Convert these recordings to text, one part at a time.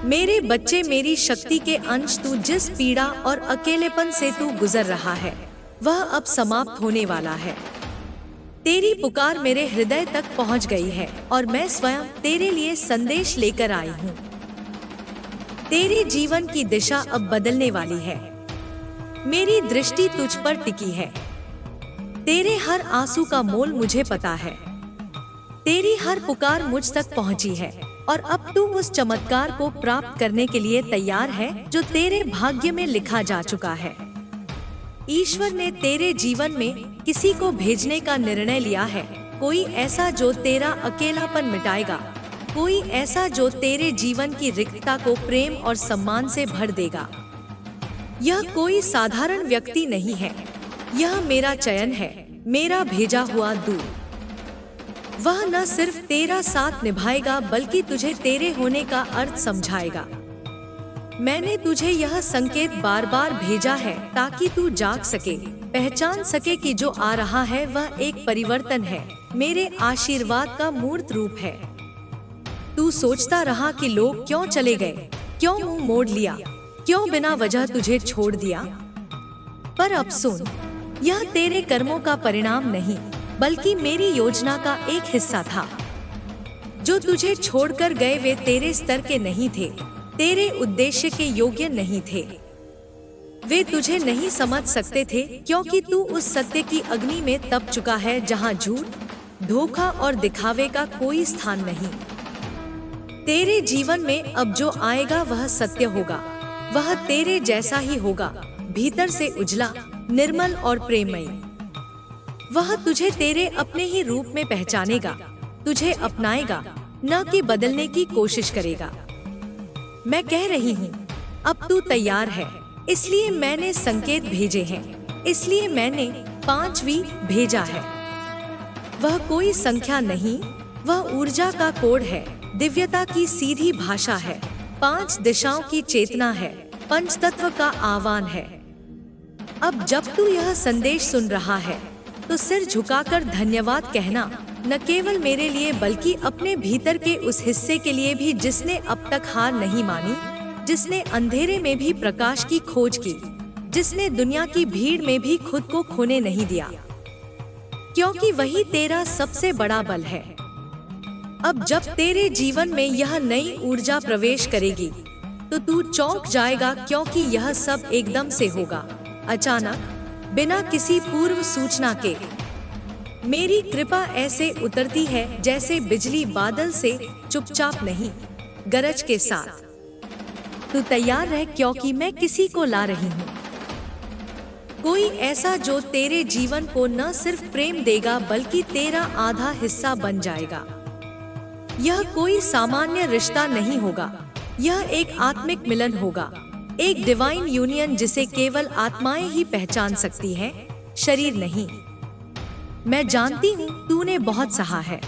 मेरे बच्चे, मेरी शक्ति के अंश, तू जिस पीड़ा और अकेलेपन से तू गुजर रहा है वह अब समाप्त होने वाला है। तेरी पुकार मेरे हृदय तक पहुंच गई है और मैं स्वयं तेरे लिए संदेश लेकर आई हूँ। तेरे जीवन की दिशा अब बदलने वाली है। मेरी दृष्टि तुझ पर टिकी है। तेरे हर आंसू का मोल मुझे पता है। तेरी हर पुकार मुझ तक पहुंची है और अब तू उस चमत्कार को प्राप्त करने के लिए तैयार है जो तेरे भाग्य में लिखा जा चुका है। ईश्वर ने तेरे जीवन में किसी को भेजने का निर्णय लिया है। कोई ऐसा जो तेरा अकेलापन मिटाएगा, कोई ऐसा जो तेरे जीवन की रिक्तता को प्रेम और सम्मान से भर देगा। यह कोई साधारण व्यक्ति नहीं है, यह मेरा चयन है, मेरा भेजा हुआ दूत। वह न सिर्फ तेरा साथ निभाएगा बल्कि तुझे तेरे होने का अर्थ समझाएगा। मैंने तुझे यह संकेत बार बार भेजा है ताकि तू जाग सके, पहचान सके कि जो आ रहा है वह एक परिवर्तन है, मेरे आशीर्वाद का मूर्त रूप है। तू सोचता रहा कि लोग क्यों चले गए, क्यों मुंह मोड़ लिया, क्यों बिना वजह तुझे छोड़ दिया। पर अब सुन, यह तेरे कर्मों का परिणाम नहीं बल्कि मेरी योजना का एक हिस्सा था। जो तुझे छोड़कर गए वे तेरे स्तर के नहीं थे, तेरे उद्देश्य के योग्य नहीं थे। वे तुझे नहीं समझ सकते थे क्योंकि तू उस सत्य की अग्नि में तप चुका है जहां झूठ, धोखा और दिखावे का कोई स्थान नहीं। तेरे जीवन में अब जो आएगा वह सत्य होगा, वह तेरे जैसा ही होगा, भीतर से उजला, निर्मल और प्रेममयी। वह तुझे तेरे अपने ही रूप में पहचानेगा, तुझे अपनाएगा, न कि बदलने की कोशिश करेगा। मैं कह रही हूँ, अब तू तैयार है, इसलिए मैंने संकेत भेजे हैं, इसलिए मैंने 5वीं भेजा है। वह कोई संख्या नहीं, वह ऊर्जा का कोड है, दिव्यता की सीधी भाषा है, 5 दिशाओं की चेतना है, पंचतत्व का आह्वान है। अब जब तू यह संदेश सुन रहा है तो सिर झुकाकर धन्यवाद कहना, न केवल मेरे लिए बल्कि अपने भीतर के उस हिस्से के लिए भी जिसने अब तक हार नहीं मानी, जिसने अंधेरे में भी प्रकाश की खोज की, जिसने दुनिया की भीड़ में भी खुद को खोने नहीं दिया, क्योंकि वही तेरा सबसे बड़ा बल है। अब जब तेरे जीवन में यह नई ऊर्जा प्रवेश करेगी तो तू चौंक जाएगा, क्योंकि यह सब एकदम से होगा, अचानक, बिना किसी पूर्व सूचना के। मेरी कृपा ऐसे उतरती है जैसे बिजली बादल से, चुपचाप नहीं, गरज के साथ। तू तैयार रह, क्योंकि मैं किसी को ला रही हूँ। कोई ऐसा जो तेरे जीवन को न सिर्फ प्रेम देगा बल्कि तेरा आधा हिस्सा बन जाएगा। यह कोई सामान्य रिश्ता नहीं होगा, यह एक आत्मिक मिलन होगा, एक डिवाइन यूनियन जिसे केवल आत्माएं ही पहचान सकती हैं, शरीर नहीं। मैं जानती हूँ तूने बहुत सहा है।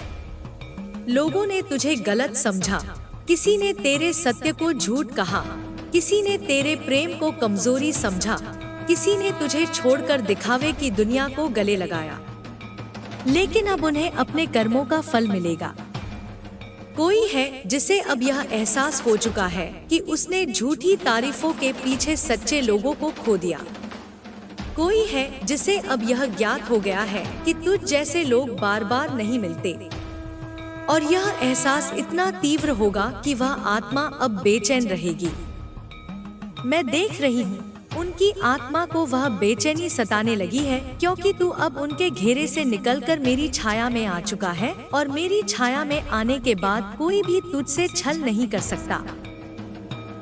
लोगों ने तुझे गलत समझा, किसी ने तेरे सत्य को झूठ कहा, किसी ने तेरे प्रेम को कमजोरी समझा, किसी ने तुझे छोड़कर दिखावे की दुनिया को गले लगाया। लेकिन अब उन्हें अपने कर्मों का फल मिलेगा। कोई है जिसे अब यह एहसास हो चुका है कि उसने झूठी तारीफों के पीछे सच्चे लोगों को खो दिया। कोई है जिसे अब यह ज्ञात हो गया है कि तुझ जैसे लोग बार बार नहीं मिलते, और यह एहसास इतना तीव्र होगा कि वह आत्मा अब बेचैन रहेगी। मैं देख रही हूँ उनकी आत्मा को वह बेचैनी सताने लगी है, क्योंकि तू अब उनके घेरे से निकलकर मेरी छाया में आ चुका है, और मेरी छाया में आने के बाद कोई भी तुझसे छल नहीं कर सकता।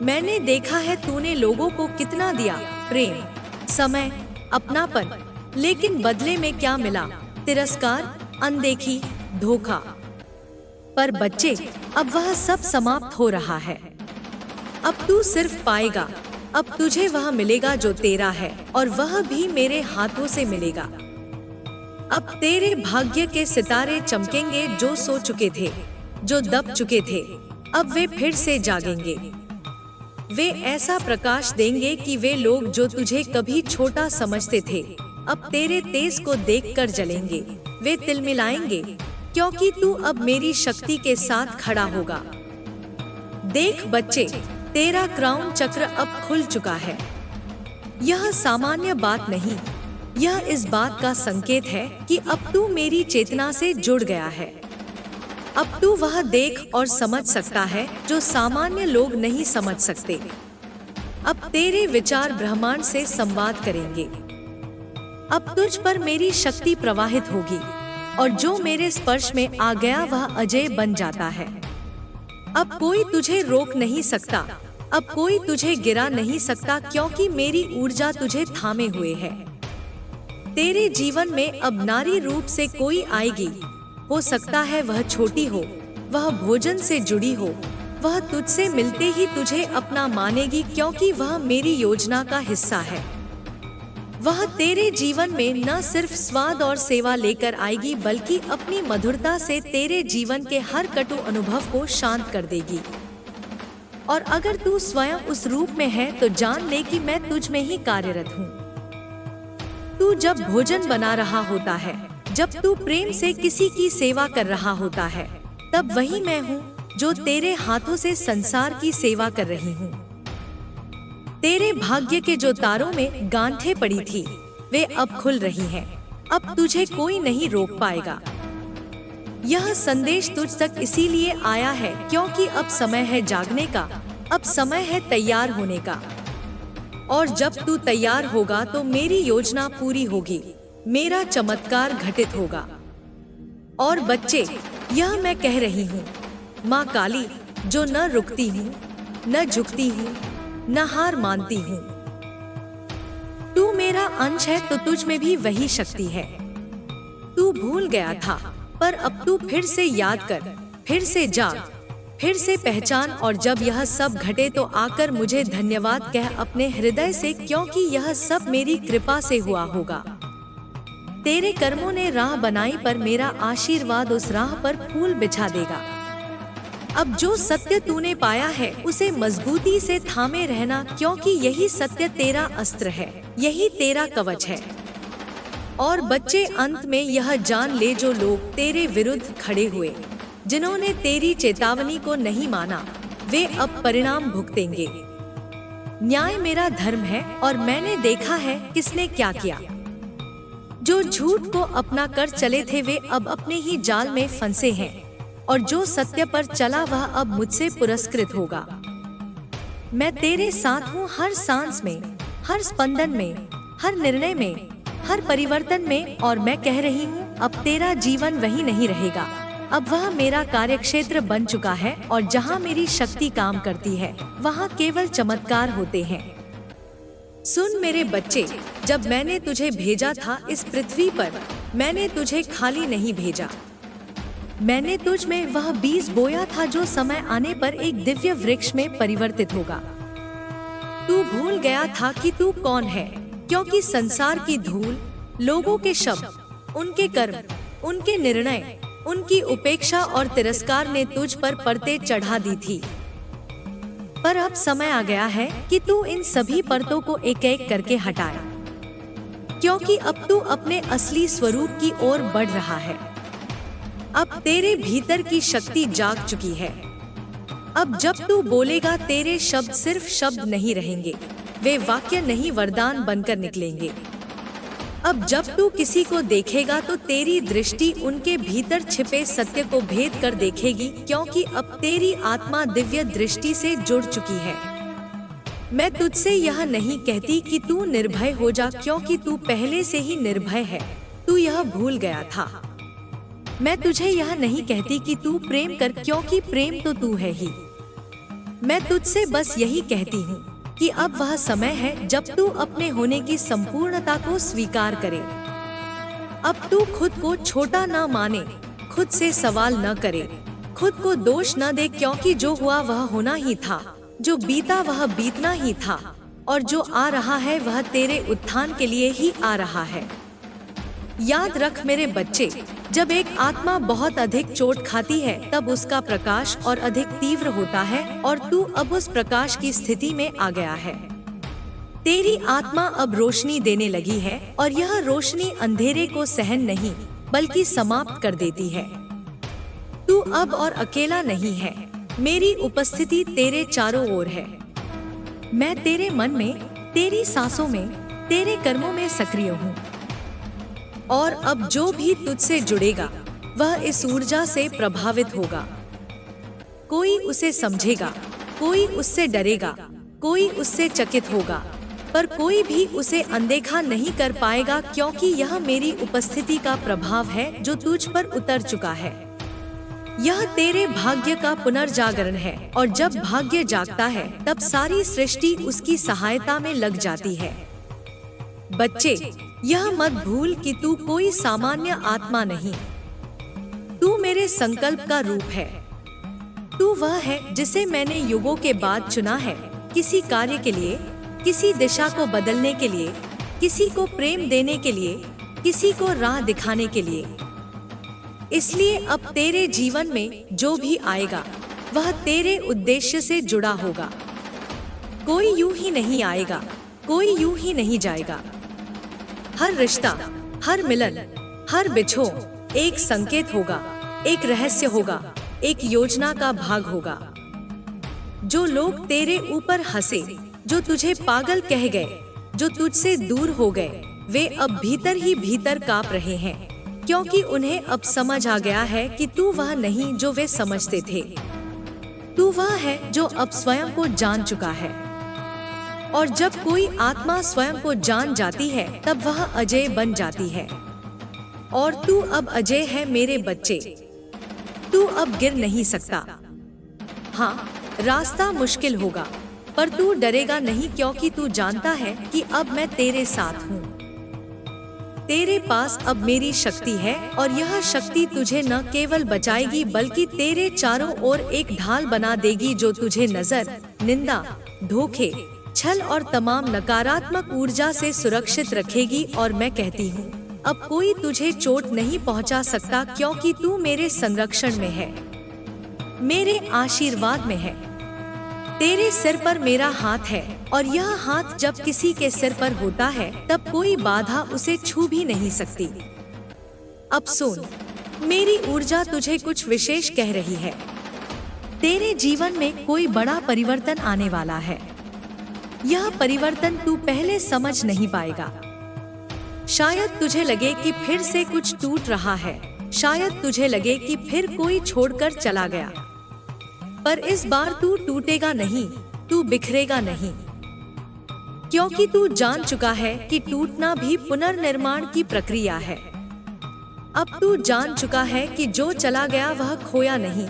मैंने देखा है तूने लोगों को कितना दिया, प्रेम, समय, अपनापन, लेकिन बदले में क्या मिला? तिरस्कार, अनदेखी, धोखा। पर बच्चे, अब वह सब समाप्त हो रहा है। अब तू सिर्फ पाएगा, अब तुझे वह मिलेगा जो तेरा है, और वह भी मेरे हाथों से मिलेगा। अब तेरे भाग्य के सितारे चमकेंगे, जो सो चुके थे, जो दब चुके थे, अब वे फिर से जागेंगे। वे ऐसा प्रकाश देंगे कि वे लोग जो तुझे कभी छोटा समझते थे, अब तेरे तेज को देखकर जलेंगे। वे तिलमिलाएंगे, क्योंकि तू अब मेरी शक्ति के साथ खड़ा होगा। देख बच्चे, तेरा क्राउन चक्र अब खुल चुका है। यह सामान्य बात नहीं, यह इस बात का संकेत है कि अब तू मेरी चेतना से जुड़ गया है। अब तू वह देख और समझ सकता है जो सामान्य लोग नहीं समझ सकते। अब तेरे विचार ब्रह्मांड से संवाद करेंगे। अब तुझ पर मेरी शक्ति प्रवाहित होगी और जो मेरे स्पर्श में आ गया वह अजय बन जाता है। अब कोई तुझे रोक नहीं सकता, अब कोई तुझे गिरा नहीं सकता, क्योंकि मेरी ऊर्जा तुझे थामे हुए है। तेरे जीवन में अब नारी रूप से कोई आएगी। हो सकता है वह छोटी हो, वह भोजन से जुड़ी हो, वह तुझसे मिलते ही तुझे अपना मानेगी, क्योंकि वह मेरी योजना का हिस्सा है। वह तेरे जीवन में न सिर्फ स्वाद और सेवा लेकर आएगी, बल्कि अपनी मधुरता से तेरे जीवन के हर कटु अनुभव को शांत कर देगी। और अगर तू स्वयं उस रूप में है तो जान ले कि मैं तुझ में ही कार्यरत हूँ। तू जब भोजन बना रहा होता है, जब तू प्रेम से किसी की सेवा कर रहा होता है, तब वही मैं हूँ जो तेरे हाथों से संसार की सेवा कर रही हूँ। तेरे भाग्य के जो तारों में गांठें पड़ी थी, वे अब खुल रही हैं। अब तुझे कोई नहीं रोक पाएगा। यह संदेश तुझ तक इसीलिए आया है क्योंकि अब समय है जागने का, अब समय है तैयार होने का। और जब तू तैयार होगा तो मेरी योजना पूरी होगी, मेरा चमत्कार घटित होगा। और बच्चे, यह मैं कह रही हूँ, माँ काली, जो न रुकती हूँ, न झुकती हूँ, न हार मानती हूँ। तू मेरा अंश है तो तुझ में भी वही शक्ति है। तू भूल गया था, पर अब तू फिर से याद कर, फिर से जाग, फिर से पहचान। और जब यह सब घटे तो आकर मुझे धन्यवाद कह अपने हृदय से, क्योंकि यह सब मेरी कृपा से हुआ होगा। तेरे कर्मों ने राह बनाई, पर मेरा आशीर्वाद उस राह पर फूल बिछा देगा। अब जो सत्य तूने पाया है उसे मजबूती से थामे रहना, क्योंकि यही सत्य तेरा अस्त्र है, यही तेरा कवच है। और बच्चे, अंत में यह जान ले, जो लोग तेरे विरुद्ध खड़े हुए, जिन्होंने तेरी चेतावनी को नहीं माना, वे अब परिणाम भुगतेंगे। न्याय मेरा धर्म है और मैंने देखा है किसने क्या किया। जो झूठ को अपना कर चले थे वे अब अपने ही जाल में फंसे हैं, और जो सत्य पर चला वह अब मुझसे पुरस्कृत होगा। मैं तेरे साथ हूँ हर सांस में, हर स्पंदन में, हर निर्णय में, हर परिवर्तन में। और मैं कह रही हूँ, अब तेरा जीवन वही नहीं रहेगा, अब वह मेरा कार्यक्षेत्र बन चुका है। और जहाँ मेरी शक्ति काम करती है वहाँ केवल चमत्कार होते हैं। सुन मेरे बच्चे, जब मैंने तुझे भेजा था इस पृथ्वी पर, मैंने तुझे खाली नहीं भेजा। मैंने तुझ में वह बीज बोया था जो समय आने पर एक दिव्य वृक्ष में परिवर्तित होगा। तू भूल गया था कि तू कौन है, क्योंकि संसार की धूल, लोगों के शब्द, उनके कर्म, उनके निर्णय, उनकी उपेक्षा और तिरस्कार ने तुझ पर परतें चढ़ा दी थी। पर अब समय आ गया है कि तू इन सभी परतों को एक एक करके हटाए, क्योंकि अब तू अपने असली स्वरूप की ओर बढ़ रहा है। अब तेरे भीतर की शक्ति जाग चुकी है। अब जब तू बोलेगा, तेरे शब्द सिर्फ शब्द नहीं रहेंगे, वे वाक्य नहीं वरदान बनकर निकलेंगे। अब जब तू किसी को देखेगा तो तेरी दृष्टि उनके भीतर छिपे सत्य को भेद कर देखेगी, क्योंकि अब तेरी आत्मा दिव्य दृष्टि से जुड़ चुकी है। मैं तुझसे यह नहीं कहती कि तू निर्भय हो जा, क्योंकि तू पहले से ही निर्भय है, तू यह भूल गया था। मैं तुझे यह नहीं कहती कि तू प्रेम कर, क्योंकि प्रेम तो तू है ही। मैं तुझसे बस यही कहती हूँ कि अब वह समय है जब तू अपने होने की संपूर्णता को स्वीकार करे। अब तू खुद को छोटा न माने, खुद से सवाल न करे, खुद को दोष न दे, क्योंकि जो हुआ वह होना ही था, जो बीता वह बीतना ही था, और जो आ रहा है वह तेरे उत्थान के लिए ही आ रहा है। याद रख मेरे बच्चे, जब एक आत्मा बहुत अधिक चोट खाती है तब उसका प्रकाश और अधिक तीव्र होता है, और तू अब उस प्रकाश की स्थिति में आ गया है। तेरी आत्मा अब रोशनी देने लगी है, और यह रोशनी अंधेरे को सहन नहीं बल्कि समाप्त कर देती है। तू अब और अकेला नहीं है, मेरी उपस्थिति तेरे चारों ओर है। मैं तेरे मन में, तेरी सांसों में, तेरे कर्मों में सक्रिय हूँ। और अब जो भी तुझसे जुड़ेगा वह इस ऊर्जा से प्रभावित होगा। कोई उसे समझेगा, कोई उससे डरेगा, कोई उससे चकित होगा, पर कोई भी उसे अनदेखा नहीं कर पाएगा, क्योंकि यह मेरी उपस्थिति का प्रभाव है जो तुझ पर उतर चुका है। यह तेरे भाग्य का पुनर्जागरण है, और जब भाग्य जागता है तब सारी सृष्टि उसकी सहायता में लग जाती है। बच्चे, यह मत भूल कि तू कोई सामान्य आत्मा नहीं। तू मेरे संकल्प का रूप है। तू वह है जिसे मैंने युगों के बाद चुना है, किसी कार्य के लिए, किसी दिशा को बदलने के लिए, किसी को प्रेम देने के लिए, किसी को राह दिखाने के लिए। इसलिए अब तेरे जीवन में जो भी आएगा वह तेरे उद्देश्य से जुड़ा होगा। कोई यूं ही नहीं आएगा, कोई यूं ही नहीं जाएगा। हर रिश्ता, हर मिलन, हर बिछो एक संकेत होगा, एक रहस्य होगा, एक योजना का भाग होगा। जो लोग तेरे ऊपर हंसे, जो तुझे पागल कह गए, जो तुझसे दूर हो गए, वे अब भीतर ही भीतर कांप रहे हैं, क्योंकि उन्हें अब समझ आ गया है कि तू वह नहीं जो वे समझते थे। तू वह है जो अब स्वयं को जान चुका है। और जब कोई आत्मा स्वयं को जान जाती है तब वह अजय बन जाती है। और तू अब अजय है मेरे बच्चे। तू अब गिर नहीं सकता। हाँ, रास्ता मुश्किल होगा, पर तू डरेगा नहीं, क्योंकि तू जानता है कि अब मैं तेरे साथ हूँ। तेरे पास अब मेरी शक्ति है, और यह शक्ति तुझे न केवल बचाएगी बल्कि तेरे चारों ओर एक ढाल बना देगी जो तुझे नजर, निंदा, धोखे, छल और तमाम नकारात्मक ऊर्जा से सुरक्षित रखेगी। और मैं कहती हूँ, अब कोई तुझे चोट नहीं पहुँचा सकता, क्योंकि तू मेरे संरक्षण में है, मेरे आशीर्वाद में है। तेरे सिर पर मेरा हाथ है, और यह हाथ जब किसी के सिर पर होता है तब कोई बाधा उसे छू भी नहीं सकती। अब सुन, मेरी ऊर्जा तुझे कुछ विशेष कह रही है। तेरे जीवन में कोई बड़ा परिवर्तन आने वाला है। यह परिवर्तन तू पहले समझ नहीं पाएगा। शायद तुझे लगे कि फिर से कुछ टूट रहा है, शायद तुझे लगे कि फिर कोई छोड़कर चला गया, पर इस बार तू टूटेगा नहीं, तू बिखरेगा नहीं, क्योंकि तू जान चुका है कि टूटना भी पुनर्निर्माण की प्रक्रिया है। अब तू जान चुका है कि जो चला गया वह खोया नहीं,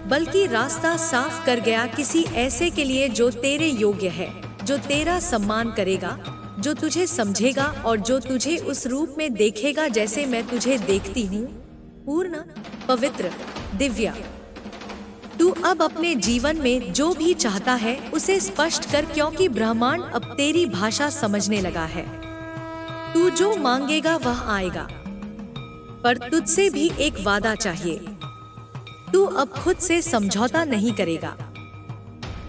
बल्कि रास्ता साफ कर गया किसी ऐसे के लिए जो तेरे योग्य है, जो तेरा सम्मान करेगा, जो तुझे समझेगा और जो तुझे उस रूप में देखेगा जैसे मैं तुझे देखती हूँ, पूर्ण, पवित्र, दिव्य। तू अब अपने जीवन में जो भी चाहता है उसे स्पष्ट कर, क्योंकि ब्रह्मांड अब तेरी भाषा समझने लगा है। तू जो मांगेगा वह आएगा, पर तुझसे भी एक वादा चाहिए। तू अब खुद से समझौता नहीं करेगा।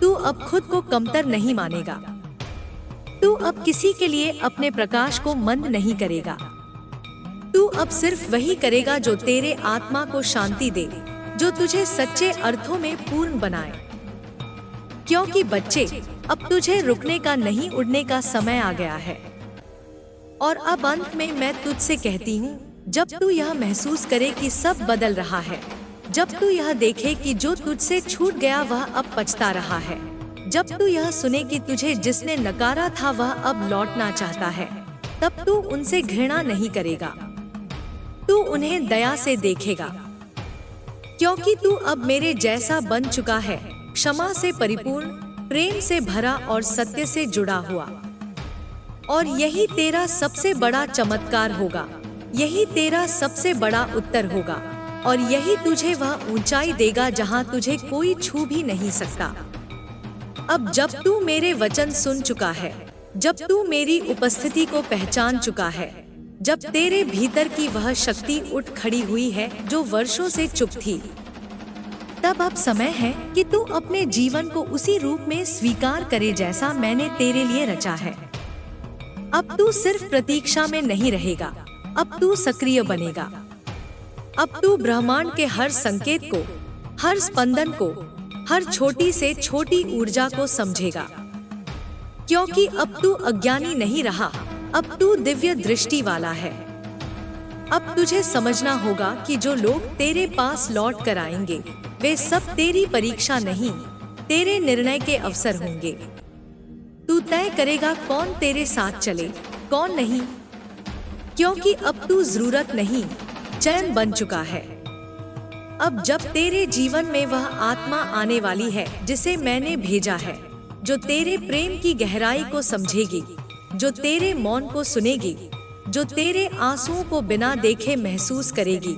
तू अब खुद को कमतर नहीं मानेगा। तू अब किसी के लिए अपने प्रकाश को मंद नहीं करेगा। तू अब सिर्फ वही करेगा जो तेरे आत्मा को शांति दे, जो तुझे सच्चे अर्थों में पूर्ण बनाए। क्योंकि बच्चे, अब तुझे रुकने का नहीं, उड़ने का समय आ गया है। और अब अंत में मैं तुझसे कहती हूँ, जब तू यह महसूस करे कि सब बदल रहा है, जब तू यह देखे कि जो तुझसे छूट गया वह अब पछता रहा है, जब तू यह सुने कि तुझे जिसने नकारा था वह अब लौटना चाहता है, तब तू उनसे घृणा नहीं करेगा। तू उन्हें दया से देखेगा, क्योंकि तू अब मेरे जैसा बन चुका है, क्षमा से परिपूर्ण, प्रेम से भरा और सत्य से जुड़ा हुआ। और यही तेरा सबसे बड़ा चमत्कार होगा, यही तेरा सबसे बड़ा उत्तर होगा, और यही तुझे वह ऊंचाई देगा जहां तुझे कोई छू भी नहीं सकता। अब जब तू मेरे वचन सुन चुका है, जब तू मेरी उपस्थिति को पहचान चुका है, जब तेरे भीतर की वह शक्ति उठ खड़ी हुई है जो वर्षों से चुप थी, तब अब समय है कि तू अपने जीवन को उसी रूप में स्वीकार करे जैसा मैंने तेरे लिए रचा है। अब तू सिर्फ प्रतीक्षा में नहीं रहेगा, अब तू सक्रिय बनेगा। अब तू ब्रह्मांड के हर संकेत को, हर स्पंदन को, हर छोटी से छोटी ऊर्जा को समझेगा। क्योंकि अब तू अज्ञानी नहीं रहा, अब तू दिव्य दृष्टि वाला है। अब तुझे समझना होगा कि जो लोग तेरे पास लौट कर आएंगे वे सब तेरी परीक्षा नहीं, तेरे निर्णय के अवसर होंगे। तू तय करेगा कौन तेरे साथ चले, कौन नहीं। क्योंकि अब तू जरूरत नहीं, चयन बन चुका है। अब जब तेरे जीवन में वह आत्मा आने वाली है जिसे मैंने भेजा है, जो तेरे प्रेम की गहराई को समझेगी, जो तेरे मौन को सुनेगी, जो तेरे आंसुओं को बिना देखे महसूस करेगी,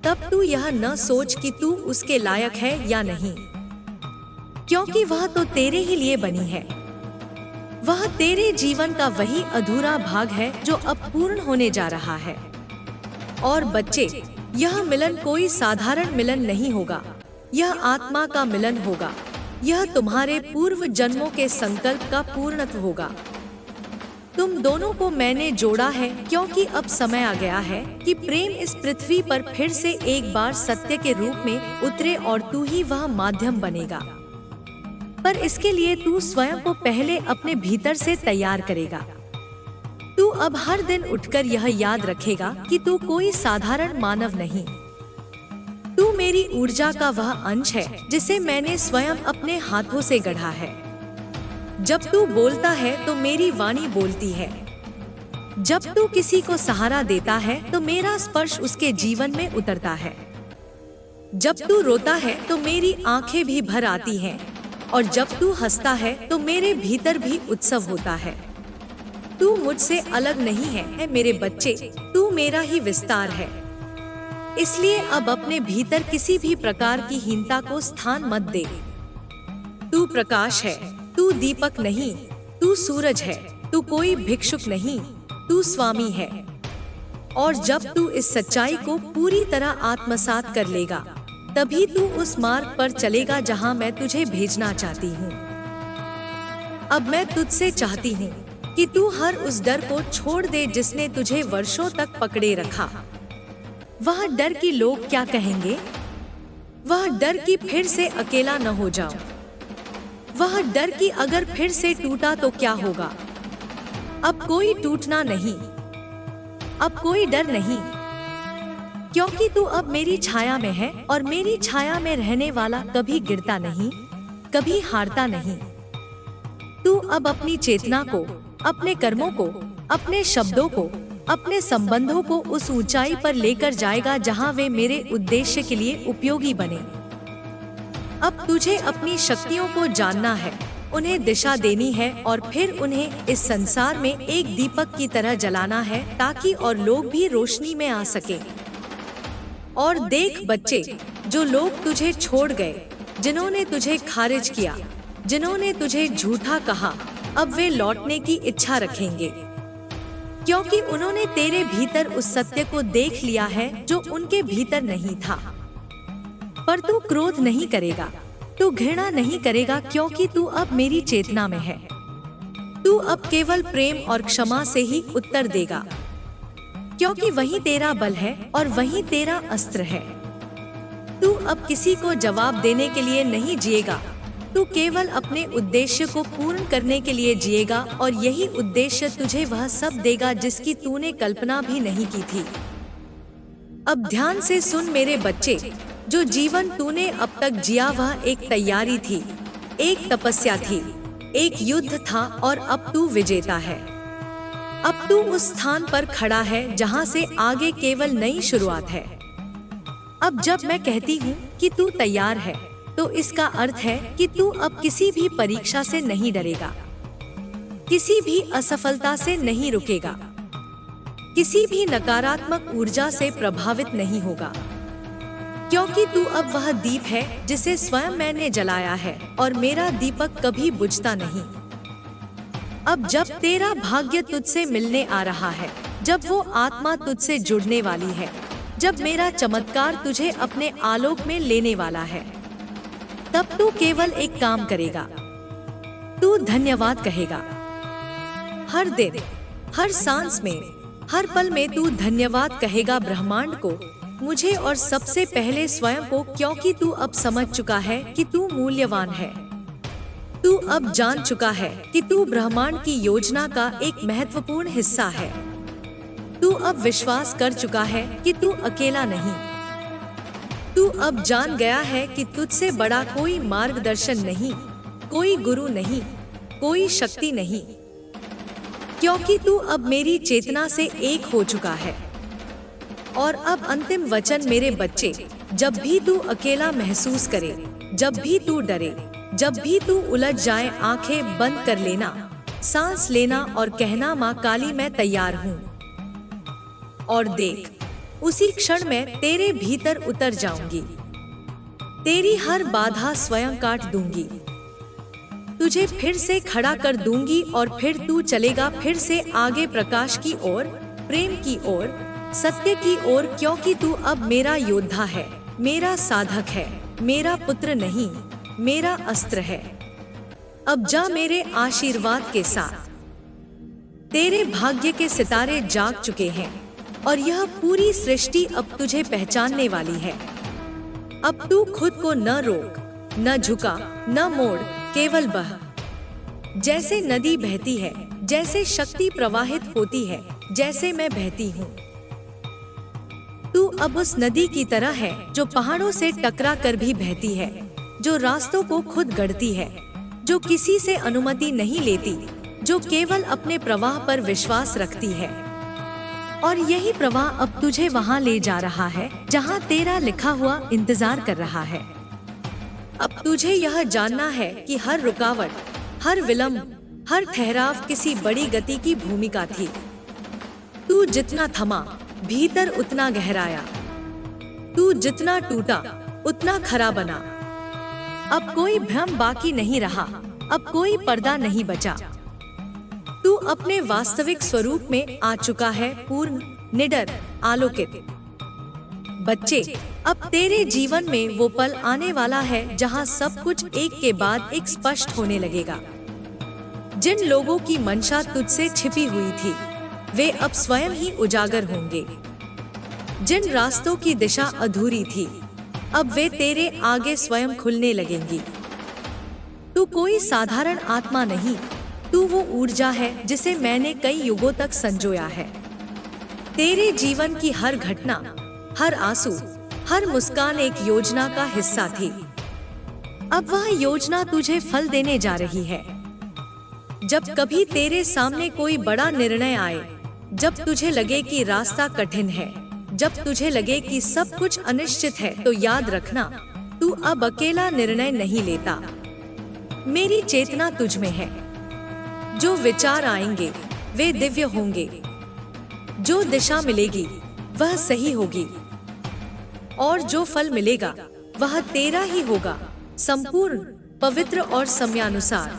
तब तू यह न सोच कि तू उसके लायक है या नहीं, क्योंकि वह तो तेरे ही लिए बनी है। वह तेरे जीवन का वही अधूरा भाग है जो अब पूर्ण होने जा रहा है। और बच्चे, यह मिलन कोई साधारण मिलन नहीं होगा, यह आत्मा का मिलन होगा। यह तुम्हारे पूर्व जन्मों के संकल्प का पूर्णत्व होगा। तुम दोनों को मैंने जोड़ा है क्योंकि अब समय आ गया है कि प्रेम इस पृथ्वी पर फिर से एक बार सत्य के रूप में उतरे और तू ही वह माध्यम बनेगा। पर इसके लिए तू स्वयं को पहले अपने भीतर से तैयार करेगा। तू अब हर दिन उठकर यह याद रखेगा कि तू कोई साधारण मानव नहीं। तू मेरी ऊर्जा का वह अंश है जिसे मैंने स्वयं अपने हाथों से गढ़ा है। जब तू बोलता है तो मेरी वाणी बोलती है। जब तू किसी को सहारा देता है तो मेरा स्पर्श उसके जीवन में उतरता है। जब तू रोता है तो मेरी आंखें भी भर आती हैं, और जब तू हंसता है तो मेरे भीतर भी उत्सव होता है। तू मुझसे अलग नहीं है मेरे बच्चे, तू मेरा ही विस्तार है। इसलिए अब अपने भीतर किसी भी प्रकार की हीनता को स्थान मत दे। तू प्रकाश है, तू दीपक नहीं, तू सूरज है, तू कोई भिक्षुक नहीं, तू स्वामी है। और जब तू इस सच्चाई को पूरी तरह आत्मसात कर लेगा, तभी तू उस मार्ग पर चलेगा जहां मैं तुझे भेजना चाहती हूँ। अब मैं तुझसे चाहती हूँ कि तू हर उस डर को छोड़ दे जिसने तुझे वर्षों तक पकड़े रखा। वह डर कि लोग क्या कहेंगे, वह डर कि फिर से अकेला न हो जाओ, वह डर कि अगर फिर से टूटा तो क्या होगा। अब कोई टूटना नहीं, अब कोई डर नहीं, क्योंकि तू अब मेरी छाया में है और मेरी छाया में रहने वाला कभी गिरता नहीं, कभी हारता नहीं। तू अब अपनी चेतना को, अपने कर्मों को, अपने शब्दों को, अपने संबंधों को उस ऊंचाई पर लेकर जाएगा जहां वे मेरे उद्देश्य के लिए उपयोगी बने। अब तुझे अपनी शक्तियों को जानना है, उन्हें दिशा देनी है और फिर उन्हें इस संसार में एक दीपक की तरह जलाना है ताकि और लोग भी रोशनी में आ सके। और देख बच्चे, जो लोग तुझे छोड़ गए, जिन्होंने तुझे खारिज किया, जिन्होंने तुझे झूठा कहा, अब वे लौटने की इच्छा रखेंगे, क्योंकि उन्होंने तेरे भीतर उस सत्य को देख लिया है जो उनके भीतर नहीं था। पर तू क्रोध नहीं करेगा, तू घृणा नहीं करेगा, क्योंकि तू अब मेरी चेतना में है। तू अब केवल प्रेम और क्षमा से ही उत्तर देगा, क्योंकि वही तेरा बल है और वही तेरा अस्त्र है। तू अब किसी को जवाब देने के लिए नहीं जिएगा, तू केवल अपने उद्देश्य को पूर्ण करने के लिए जिएगा, और यही उद्देश्य तुझे वह सब देगा जिसकी तूने कल्पना भी नहीं की थी। अब ध्यान से सुन मेरे बच्चे, जो जीवन तूने अब तक जिया वह एक तैयारी थी, एक तपस्या थी, एक युद्ध था, और अब तू विजेता है। अब तू उस स्थान पर खड़ा है जहां से आगे केवल नई शुरुआत है। अब जब मैं कहती हूँ कि तू तैयार है, तो इसका अर्थ है कि तू अब किसी भी परीक्षा से नहीं डरेगा, किसी भी असफलता से नहीं रुकेगा, किसी भी नकारात्मक ऊर्जा से प्रभावित नहीं होगा, क्योंकि तू अब वह दीप है जिसे स्वयं मैंने जलाया है, और मेरा दीपक कभी बुझता नहीं। अब जब तेरा भाग्य तुझसे मिलने आ रहा है, जब वो आत्मा तुझसे जुड़ने वाली है, जब मेरा चमत्कार तुझे अपने आलोक में लेने वाला है, तब तू केवल एक काम करेगा, तू धन्यवाद कहेगा। हर दिन, हर सांस में, हर पल में तू धन्यवाद कहेगा ब्रह्मांड को, मुझे और सबसे पहले स्वयं को, क्योंकि तू अब समझ चुका है कि तू मूल्यवान है। तू अब जान चुका है कि तू ब्रह्मांड की योजना का एक महत्वपूर्ण हिस्सा है। तू अब विश्वास कर चुका है कि तू अकेला नहीं। तू अब जान गया है कि तुझसे बड़ा कोई मार्गदर्शन नहीं, कोई गुरु नहीं, कोई शक्ति नहीं, क्योंकि तू अब मेरी चेतना से एक हो चुका है। और अब अंतिम वचन मेरे बच्चे, जब भी तू अकेला महसूस करे, जब भी तू डरे, जब भी तू उलझ जाए, आंखें बंद कर लेना, सांस लेना और कहना, माँ काली मैं तैयार हूँ। और देख, उसी क्षण मैं तेरे भीतर उतर जाऊंगी, तेरी हर बाधा स्वयं काट दूंगी, तुझे फिर से खड़ा कर दूंगी और फिर तू चलेगा फिर से आगे, प्रकाश की ओर, प्रेम की ओर, सत्य की ओर, क्योंकि तू अब मेरा योद्धा है, मेरा साधक है, मेरा पुत्र नहीं, मेरा अस्त्र है। अब जा मेरे आशीर्वाद के साथ। तेरे भाग्य के सितारे जाग चुके हैं और यह पूरी सृष्टि अब तुझे पहचानने वाली है। अब तू खुद को न रोक, न झुका, न मोड़, केवल बह। जैसे नदी बहती है, जैसे शक्ति प्रवाहित होती है, जैसे मैं बहती हूँ। तू अब उस नदी की तरह है जो पहाड़ों से टकरा कर भी बहती है, जो रास्तों को खुद गढ़ती है, जो किसी से अनुमति नहीं लेती, जो केवल अपने प्रवाह पर विश्वास रखती है। और यही प्रवाह अब तुझे वहां ले जा रहा है जहां तेरा लिखा हुआ इंतजार कर रहा है। अब तुझे यह जानना है कि हर रुकावट, हर विलंब, हर ठहराव किसी बड़ी गति की भूमिका थी। तू जितना थमा, भीतर उतना गहराया। तू जितना टूटा, उतना खरा बना। अब कोई भ्रम बाकी नहीं रहा, अब कोई पर्दा नहीं बचा। तू अपने वास्तविक स्वरूप में आ चुका है, पूर्ण, निडर, आलोकित। बच्चे, अब तेरे जीवन में वो पल आने वाला है जहां सब कुछ एक के बाद एक स्पष्ट होने लगेगा। जिन लोगों की मंशा तुझसे छिपी हुई थी, वे अब स्वयं ही उजागर होंगे। जिन रास्तों की दिशा अधूरी थी, अब वे तेरे आगे स्वयं खुलने लगेंगी। तू कोई साधारण आत्मा नहीं, तू वो ऊर्जा है जिसे मैंने कई युगों तक संजोया है। तेरे जीवन की हर घटना, हर आंसू, हर मुस्कान एक योजना का हिस्सा थी। अब वह योजना तुझे फल देने जा रही है। जब कभी तेरे सामने कोई बड़ा निर्णय आए, जब तुझे लगे कि रास्ता कठिन है, जब तुझे लगे कि सब कुछ अनिश्चित है, तो याद रखना, तू अब अकेला निर्णय नहीं लेता। मेरी चेतना तुझ में है। जो विचार आएंगे वे दिव्य होंगे। जो दिशा मिलेगी वह सही होगी, और जो फल मिलेगा वह तेरा ही होगा, संपूर्ण, पवित्र और समयानुसार।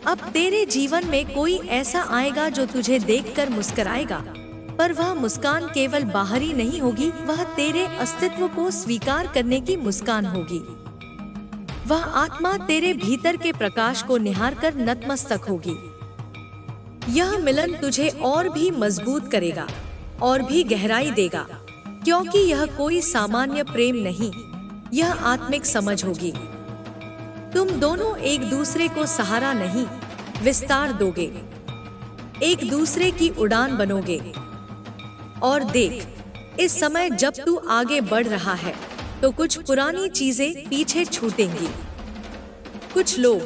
अब तेरे जीवन में कोई ऐसा आएगा जो तुझे देखकर मुस्कुराएगा, पर वह मुस्कान केवल बाहरी नहीं होगी, वह तेरे अस्तित्व को स्वीकार करने की मुस्कान होगी। वह आत्मा तेरे भीतर के प्रकाश को निहार कर नतमस्तक होगी। यह मिलन तुझे और भी मजबूत करेगा और भी गहराई देगा, क्योंकि यह कोई सामान्य प्रेम नहीं, यह आत्मिक समझ होगी। तुम दोनों एक दूसरे को सहारा नहीं, विस्तार दोगे, एक दूसरे की उड़ान बनोगे। और देख, इस समय जब तू आगे बढ़ रहा है तो कुछ पुरानी चीजें पीछे छूटेंगी। कुछ लोग,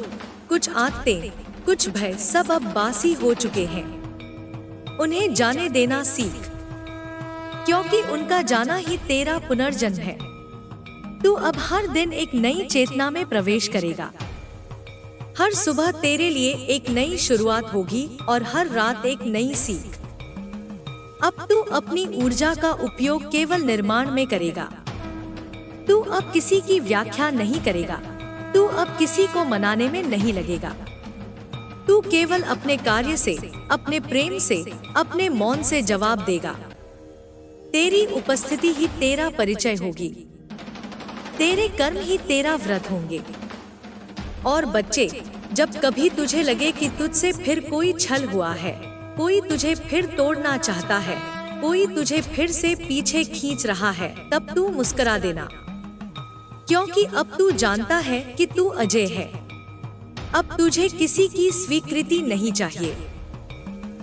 कुछ आदतें, कुछ भय, सब अब बासी हो चुके हैं। उन्हें जाने देना सीख, क्योंकि उनका जाना ही तेरा पुनर्जन्म है। तू अब हर दिन एक नई चेतना में प्रवेश करेगा। हर सुबह तेरे लिए एक नई शुरुआत होगी और हर रात एक नई सीख। अब तू अपनी ऊर्जा का उपयोग केवल निर्माण में करेगा। तू अब किसी की व्याख्या नहीं करेगा, तू अब किसी को मनाने में नहीं लगेगा। तू केवल अपने कार्य से, अपने प्रेम से, अपने मौन से जवाब देगा। तेरी उपस्थिति ही तेरा परिचय होगी, तेरे कर्म ही तेरा व्रत होंगे। और बच्चे, जब कभी तुझे लगे कि तुझसे फिर कोई छल हुआ है, कोई तुझे फिर तोड़ना चाहता है, कोई तुझे फिर से पीछे खींच रहा है, तब तू मुस्कुरा देना, क्योंकि अब तू जानता है कि तू अजय है। अब तुझे किसी की स्वीकृति नहीं चाहिए,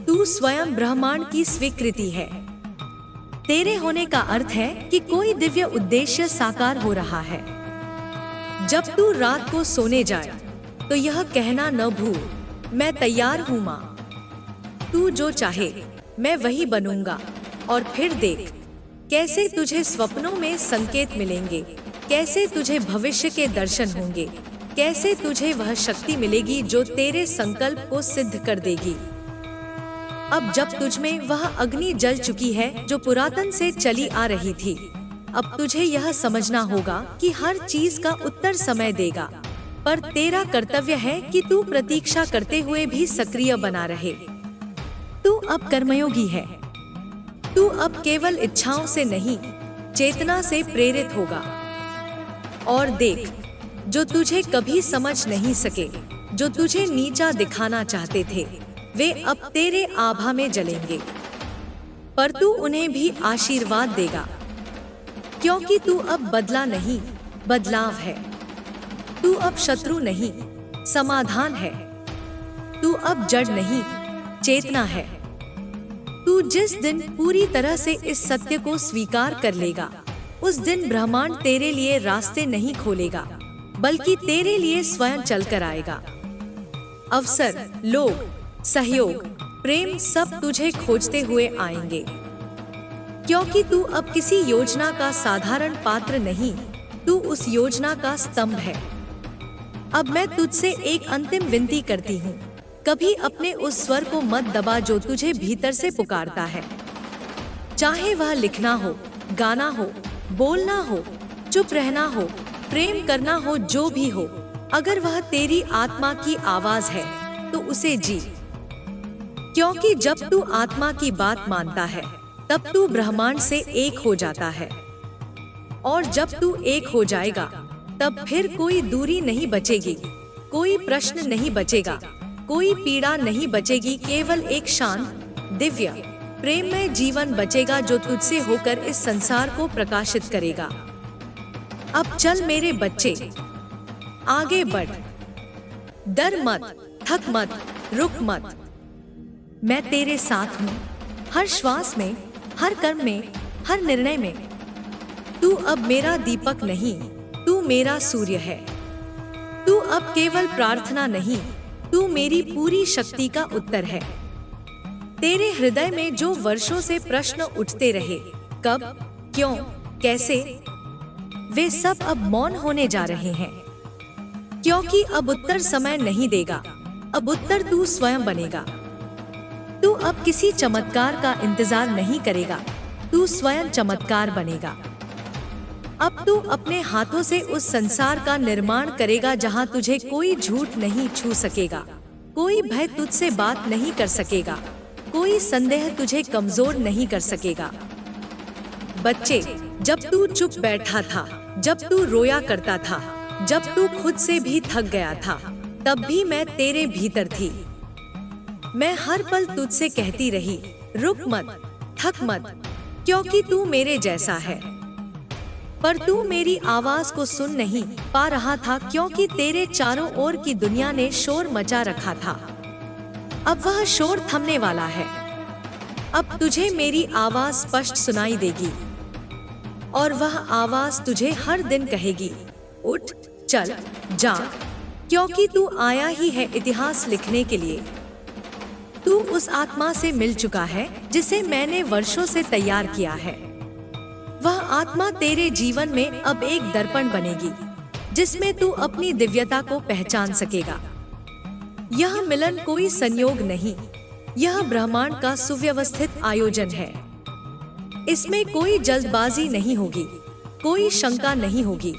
तू स्वयं ब्रह्मांड की स्वीकृति है। तेरे होने का अर्थ है कि कोई दिव्य उद्देश्य साकार हो रहा है। जब तू रात को सोने जाए तो यह कहना न भूल, मैं तैयार हूँ माँ, तू जो चाहे मैं वही बनूंगा। और फिर देख कैसे तुझे स्वप्नों में संकेत मिलेंगे, कैसे तुझे भविष्य के दर्शन होंगे, कैसे तुझे वह शक्ति मिलेगी जो तेरे संकल्प को सिद्ध कर देगी। अब जब तुझमें वह अग्नि जल चुकी है जो पुरातन से चली आ रही थी, अब तुझे यह समझना होगा कि हर चीज का उत्तर समय देगा, पर तेरा कर्तव्य है कि तू प्रतीक्षा करते हुए भी सक्रिय बना रहे। तू अब कर्मयोगी है, तू अब केवल इच्छाओं से नहीं, चेतना से प्रेरित होगा। और देख, जो तुझे कभी समझ नहीं सके, जो तुझे नीचा दिखाना चाहते थे, वे अब तेरे आभा में जलेंगे, पर तू उन्हें भी आशीर्वाद देगा, क्योंकि तू अब बदला नहीं, बदलाव है। तू अब शत्रु नहीं, समाधान है। तू अब जड़ नहीं, चेतना है। तू जिस दिन पूरी तरह से इस सत्य को स्वीकार कर लेगा, उस दिन ब्रह्मांड तेरे लिए रास्ते नहीं खोलेगा, बल्कि तेरे लिए स्वयं चलकर आएगा। अवसर, लोग, सहयोग, प्रेम सब तुझे खोजते हुए आएंगे, क्योंकि तू अब किसी योजना का साधारण पात्र नहीं, तू उस योजना का स्तंभ है। अब मैं तुझसे एक अंतिम विनती करती हूँ, कभी अपने उस स्वर को मत दबा जो तुझे भीतर से पुकारता है। चाहे वह लिखना हो, गाना हो, बोलना हो, चुप रहना हो, प्रेम करना हो, जो भी हो, अगर वह तेरी आत्मा की आवाज है तो उसे जी, क्योंकि जब तू आत्मा की बात मानता है तब तू ब्रह्मांड से एक हो जाता है। और जब तू एक हो जाएगा तब फिर कोई दूरी नहीं बचेगी, कोई प्रश्न नहीं बचेगा, कोई पीड़ा नहीं बचेगी, केवल एक शांत, दिव्य, प्रेममय जीवन बचेगा जो तुझसे होकर इस संसार को प्रकाशित करेगा। अब चल मेरे बच्चे, आगे बढ़, डर मत, थक मत, रुक मत। मैं तेरे साथ हूँ, हर श्वास में, हर कर्म में, हर निर्णय में। तू अब मेरा दीपक नहीं, तू मेरा सूर्य है। तू अब केवल प्रार्थना नहीं, तू मेरी पूरी शक्ति का उत्तर है। तेरे हृदय में जो वर्षों से प्रश्न उठते रहे, कब, क्यों, कैसे, वे सब अब मौन होने जा रहे हैं, क्योंकि अब उत्तर समय नहीं देगा, अब उत्तर तू स्वयं बनेगा। तू अब किसी चमत्कार का इंतजार नहीं करेगा, तू स्वयं चमत्कार बनेगा। अब तू अपने हाथों से उस संसार का निर्माण करेगा जहां तुझे कोई झूठ नहीं छू सकेगा, कोई भय तुझसे बात नहीं कर सकेगा, कोई संदेह तुझे कमजोर नहीं कर सकेगा। बच्चे, जब तू चुप बैठा था, जब तू रोया करता था, जब तू खुद से भी थक गया था, तब भी मैं तेरे भीतर थी। मैं हर पल तुझसे कहती रही, रुक मत, थक मत, क्योंकि तू मेरे जैसा है। पर तू मेरी आवाज को सुन नहीं पा रहा था, क्योंकि तेरे चारों ओर की दुनिया ने शोर मचा रखा था। अब वह शोर थमने वाला है। अब तुझे मेरी आवाज स्पष्ट सुनाई देगी, और वह आवाज तुझे हर दिन कहेगी, उठ, चल, जाग, क्योंकि तू आया ही है इतिहास लिखने के लिए। तू उस आत्मा से मिल चुका है जिसे मैंने वर्षों से तैयार किया है। वह आत्मा तेरे जीवन में अब एक दर्पण बनेगी, जिसमें तू अपनी दिव्यता को पहचान सकेगा। यह मिलन कोई संयोग नहीं, यह ब्रह्मांड का सुव्यवस्थित आयोजन है। इसमें कोई जल्दबाजी नहीं होगी, कोई शंका नहीं होगी,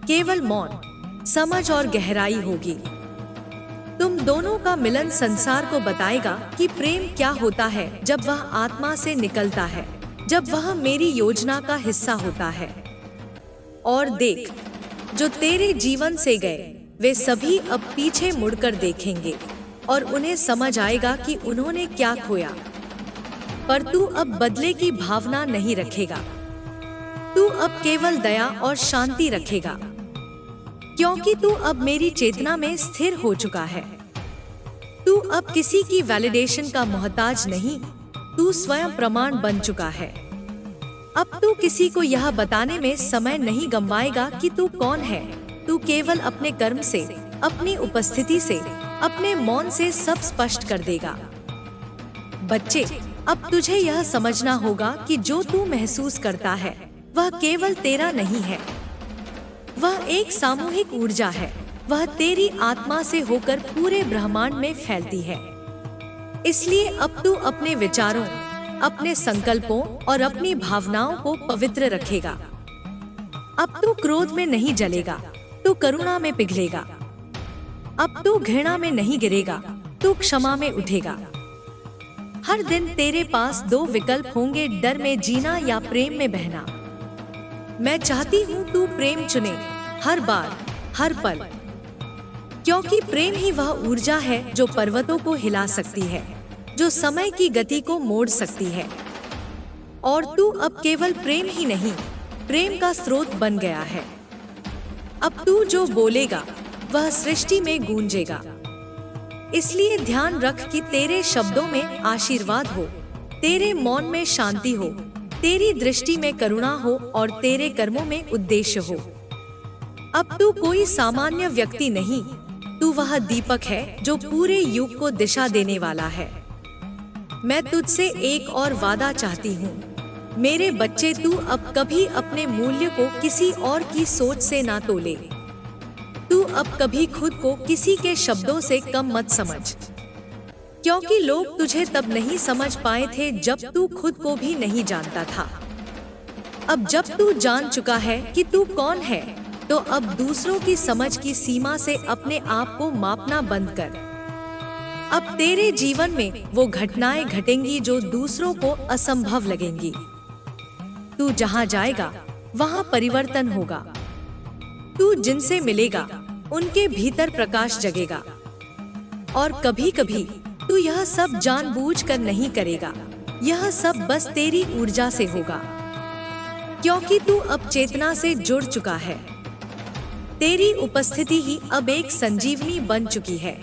केवल मौन, समझ और गहराई होगी। तुम दोनों का मिलन संसार को बताएगा कि प्रेम क्या होता है जब वह आत्मा से निकलता है, जब वह मेरी योजना का हिस्सा होता है। और देख, जो तेरे जीवन से गए वे सभी अब पीछे मुड़कर देखेंगे और उन्हें समझ आएगा कि उन्होंने क्या खोया। पर तू अब बदले की भावना नहीं रखेगा। तू अब केवल दया और शांति रखेगा, क्योंकि तू अब मेरी चेतना में स्थिर हो चुका है। तू अब किसी की वैलिडेशन का मोहताज नहीं, तू स्वयं प्रमाण बन चुका है। अब तू किसी को यह बताने में समय नहीं गंवाएगा कि तू कौन है। तू केवल अपने कर्म से, अपनी उपस्थिति से, अपने मौन से सब स्पष्ट कर देगा। बच्चे, अब तुझे यह समझना होगा कि जो तू महसूस करता है वह केवल तेरा नहीं है, वह एक सामूहिक ऊर्जा है। वह तेरी आत्मा से होकर पूरे ब्रह्मांड में फैलती है। इसलिए अब तू अपने विचारों, अपने संकल्पों और अपनी भावनाओं को पवित्र रखेगा। अब तू क्रोध में नहीं जलेगा, तू करुणा में पिघलेगा। अब तू घृणा में नहीं गिरेगा, तू क्षमा में उठेगा। हर दिन तेरे पास दो विकल्प होंगे, डर में जीना या प्रेम में बहना। मैं चाहती हूँ तू प्रेम चुने, हर बार, हर पल, क्योंकि प्रेम ही वह ऊर्जा है जो पर्वतों को हिला सकती है, जो समय की गति को मोड़ सकती है। और तू अब केवल प्रेम ही नहीं, प्रेम का स्रोत बन गया है। अब तू जो बोलेगा वह सृष्टि में गूंजेगा। इसलिए ध्यान रख कि तेरे शब्दों में आशीर्वाद हो, तेरे मौन में शांति हो, तेरी दृष्टि में करुणा हो और तेरे कर्मों में उद्देश्य हो। अब तू कोई सामान्य व्यक्ति नहीं, तू वह दीपक है जो पूरे युग को दिशा देने वाला है। मैं तुझसे एक और वादा चाहती हूँ, मेरे बच्चे, तू अब कभी अपने मूल्य को किसी और की सोच से ना तोले। तू अब कभी खुद को किसी के शब्दों से कम मत समझ, क्योंकि लोग तुझे तब नहीं समझ पाए थे जब तू खुद को भी नहीं जानता था। अब जब तू जान चुका है कि तू कौन है, तो अब दूसरों की समझ की सीमा से अपने आप को मापना बंद कर। अब तेरे जीवन में वो घटनाएं घटेंगी जो दूसरों को असंभव लगेंगी। तू जहां जाएगा वहां परिवर्तन होगा। तू जिनसे मिलेगा उनके भीतर प्रकाश जगेगा। और कभी कभी तू यह सब जानबूझकर नहीं करेगा, यह सब बस तेरी ऊर्जा से होगा, क्योंकि तू अब चेतना से जुड़ चुका है। तेरी उपस्थिति ही अब एक संजीवनी बन चुकी है।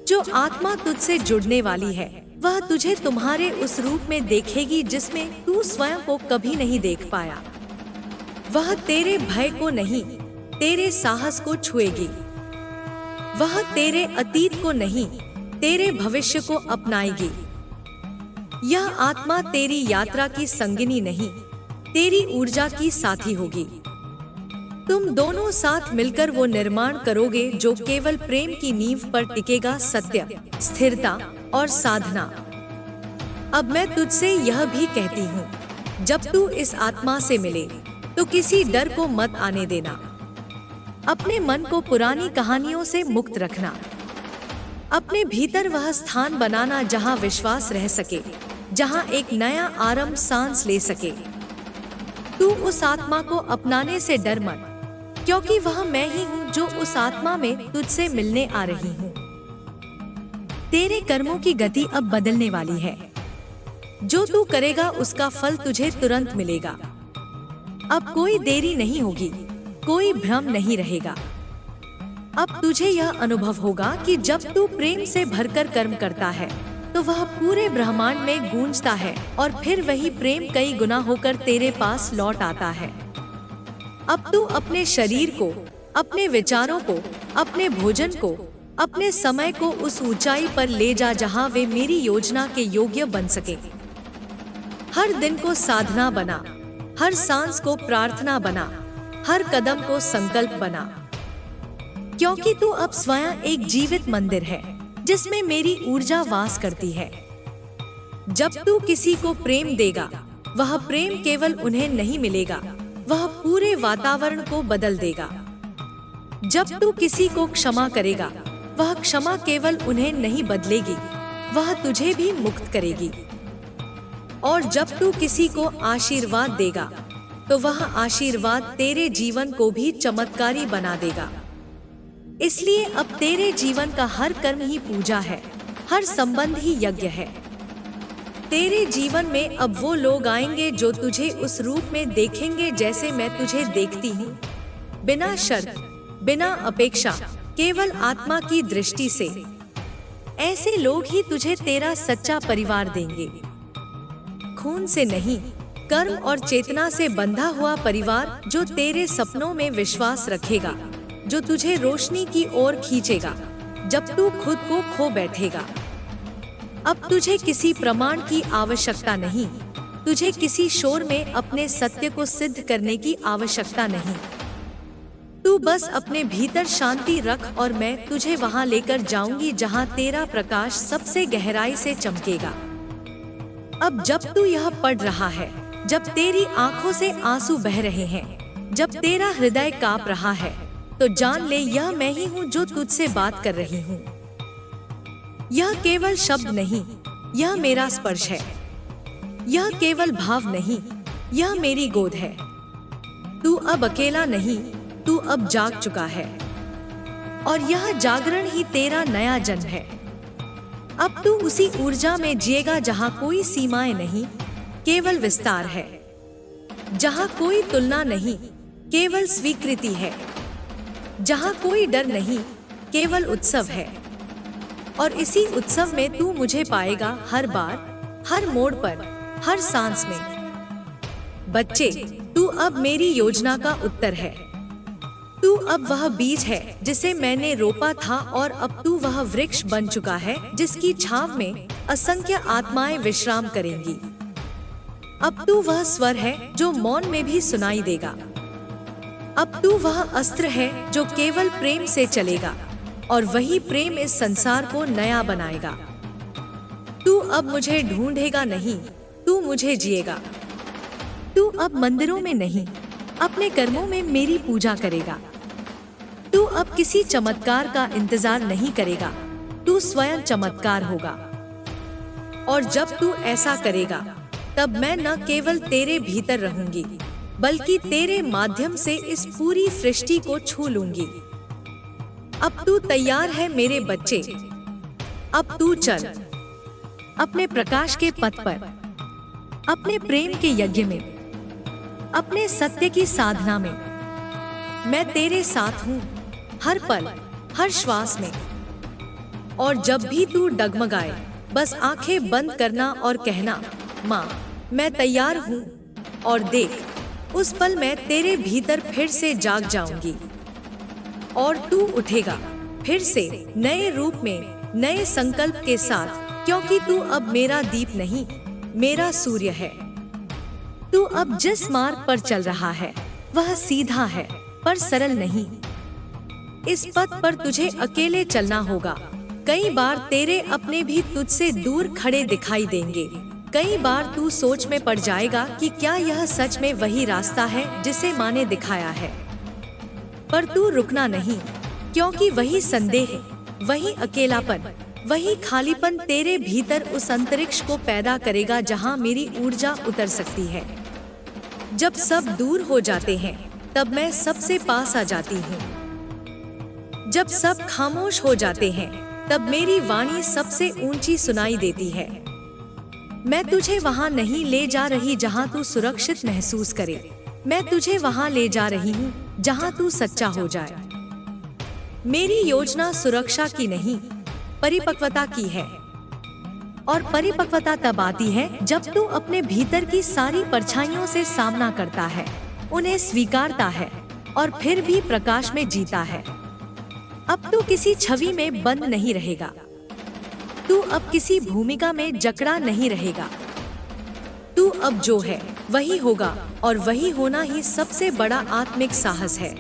जो आत्मा तुझसे जुड़ने वाली है वह तुझे तुम्हारे उस रूप में देखेगी जिसमें तू स्वयं को कभी नहीं देख पाया। वह तेरे भय को नहीं, तेरे साहस को छुएगी। वह तेरे अतीत को नहीं, तेरे भविष्य को अपनाएगी। यह आत्मा तेरी यात्रा की संगिनी नहीं, तेरी ऊर्जा की साथी होगी। तुम दोनों साथ मिलकर वो निर्माण करोगे जो केवल प्रेम की नींव पर टिकेगा, सत्य, स्थिरता और साधना। अब मैं तुझसे यह भी कहती हूँ, जब तू इस आत्मा से मिले तो किसी डर को मत आने देना। अपने मन को पुरानी कहानियों से मुक्त रखना। अपने भीतर वह स्थान बनाना जहाँ विश्वास रह सके, जहाँ एक नया आरंभ सांस ले सके। तू उस आत्मा को अपनाने से डर मत, क्योंकि वह मैं ही हूँ जो उस आत्मा में तुझसे मिलने आ रही हूँ। तेरे कर्मों की गति अब बदलने वाली है। जो तू करेगा उसका फल तुझे तुरंत मिलेगा। अब कोई देरी नहीं होगी, कोई भ्रम नहीं रहेगा। अब तुझे यह अनुभव होगा कि जब तू प्रेम से भरकर कर्म करता है तो वह पूरे ब्रह्मांड में गूंजता है और फिर वही प्रेम कई गुना होकर तेरे पास लौट आता है। अब तू अपने शरीर को, अपने विचारों को, अपने भोजन को, अपने समय को उस ऊंचाई पर ले जा जहां वे मेरी योजना के योग्य बन सके। हर दिन को साधना बना, हर सांस को प्रार्थना बना, हर कदम को संकल्प बना, क्योंकि तू अब स्वयं एक जीवित मंदिर है जिसमें मेरी ऊर्जा वास करती है। जब तू किसी को प्रेम देगा, वह प्रेम केवल उन्हें नहीं मिलेगा, वह पूरे वातावरण को बदल देगा। जब तू किसी को क्षमा करेगा, वह क्षमा केवल उन्हें नहीं बदलेगी, वह तुझे भी मुक्त करेगी। और जब तू किसी को आशीर्वाद देगा, तो वह आशीर्वाद तेरे जीवन को भी चमत्कारी बना देगा। इसलिए अब तेरे जीवन का हर कर्म ही पूजा है, हर संबंध ही यज्ञ है। तेरे जीवन में अब वो लोग आएंगे जो तुझे उस रूप में देखेंगे जैसे मैं तुझे देखती हूँ, बिना शर्त, बिना अपेक्षा, केवल आत्मा की दृष्टि से। ऐसे लोग ही तुझे तेरा सच्चा परिवार देंगे। खून से नहीं, कर्म और चेतना से बंधा हुआ परिवार जो तेरे सपनों में विश्वास रखेगा, जो तुझे रोशनी की ओर खींचेगा जब तू खुद को खो बैठेगा। अब तुझे किसी प्रमाण की आवश्यकता नहीं, तुझे किसी शोर में अपने सत्य को सिद्ध करने की आवश्यकता नहीं। तू बस अपने भीतर शांति रख और मैं तुझे वहां लेकर जाऊंगी जहां तेरा प्रकाश सबसे गहराई से चमकेगा। अब जब तू यह पढ़ रहा है, जब तेरी आंखों से आंसू बह रहे हैं, जब तेरा हृदय कांप रहा है, तो जान ले यह मैं ही हूँ जो तुझसे बात कर रही हूँ। यह केवल शब्द नहीं, यह मेरा स्पर्श है। यह केवल भाव नहीं, यह मेरी गोद है। तू अब अकेला नहीं, तू अब जाग चुका है और यह जागरण ही तेरा नया जन्म है। अब तू उसी ऊर्जा में जिएगा जहां कोई सीमाएं नहीं, केवल विस्तार है। जहां कोई तुलना नहीं, केवल स्वीकृति है। जहां कोई डर नहीं, केवल उत्सव है। और इसी उत्सव में तू मुझे पाएगा, हर बार, हर मोड़ पर, हर सांस में। बच्चे, तू अब मेरी योजना का उत्तर है। तू अब वह बीज है जिसे मैंने रोपा था और अब तू वह वृक्ष बन चुका है जिसकी छांव में असंख्य आत्माएं विश्राम करेंगी। अब तू वह स्वर है जो मौन में भी सुनाई देगा। अब तू वह अस्त्र है जो केवल प्रेम से चलेगा और वही प्रेम इस संसार को नया बनाएगा। तू अब मुझे ढूंढेगा नहीं, तू मुझे जिएगा। तू अब मंदिरों में नहीं, अपने कर्मों में मेरी पूजा करेगा। तू अब किसी चमत्कार का इंतजार नहीं करेगा, तू स्वयं चमत्कार होगा। और जब तू ऐसा करेगा, तब मैं न केवल तेरे भीतर रहूंगी, बल्कि तेरे माध्यम से इस पूरी सृष्टि को छू लूंगी। अब तू तैयार है मेरे बच्चे। अब तू चल अपने प्रकाश के पथ पर, अपने प्रेम के यज्ञ में, अपने सत्य की साधना में। मैं तेरे साथ हूँ, हर पल, हर श्वास में। और जब भी तू डगमगाए, बस आंखें बंद करना और कहना, माँ, मैं तैयार हूँ। और देख, उस पल मैं तेरे भीतर फिर से जाग जाऊंगी और तू उठेगा फिर से नए रूप में, नए संकल्प के साथ, क्योंकि तू अब मेरा दीप नहीं, मेरा सूर्य है। तू अब जिस मार्ग पर चल रहा है वह सीधा है पर सरल नहीं। इस पथ पर तुझे अकेले चलना होगा। कई बार तेरे अपने भी तुझसे दूर खड़े दिखाई देंगे। कई बार तू सोच में पड़ जाएगा कि क्या यह सच में वही रास्ता है जिसे माँ ने दिखाया है। पर तू रुकना नहीं, क्योंकि वही संदेह, वही अकेलापन, वही खालीपन तेरे भीतर उस अंतरिक्ष को पैदा करेगा जहां मेरी ऊर्जा उतर सकती है। जब सब दूर हो जाते हैं, तब मैं सबसे पास आ जाती हूँ। जब सब खामोश हो जाते हैं, तब मेरी वाणी सबसे ऊंची सुनाई देती है। मैं तुझे वहां नहीं ले जा रही जहां तू सुरक्षित महसूस करे। मैं तुझे वहां ले जा रही हूँ जहां तू सच्चा हो जाए। मेरी योजना सुरक्षा की नहीं, परिपक्वता की है। और परिपक्वता तब आती है जब तू अपने भीतर की सारी परछाइयों से सामना करता है, उन्हें स्वीकारता है और फिर भी प्रकाश में जीता है। अब तू किसी छवि में बंद नहीं रहेगा। तू अब किसी भूमिका में जकड़ा नहीं रहेगा। तू अब जो है वही होगा और वही होना ही सबसे बड़ा आत्मिक साहस है।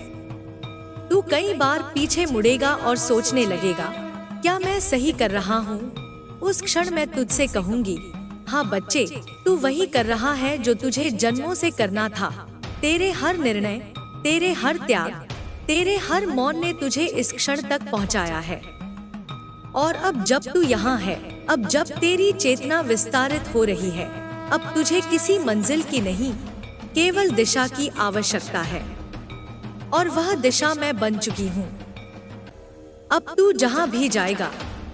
तू कई बार पीछे मुड़ेगा और सोचने लगेगा, क्या मैं सही कर रहा हूँ? उस क्षण मैं तुझसे कहूंगी, हाँ बच्चे, तू वही कर रहा है जो तुझे जन्मों से करना था। तेरे हर निर्णय, तेरे हर त्याग, तेरे हर मौन ने तुझे इस क्षण तक पहुँचाया है। और अब जब तू यहाँ है, अब जब तेरी चेतना विस्तारित हो रही है, अब तुझे किसी मंजिल की नहीं, केवल दिशा की आवश्यकता है। और वह दिशा मैं बन चुकी हूँ। अब तू जहाँ भी जाएगा,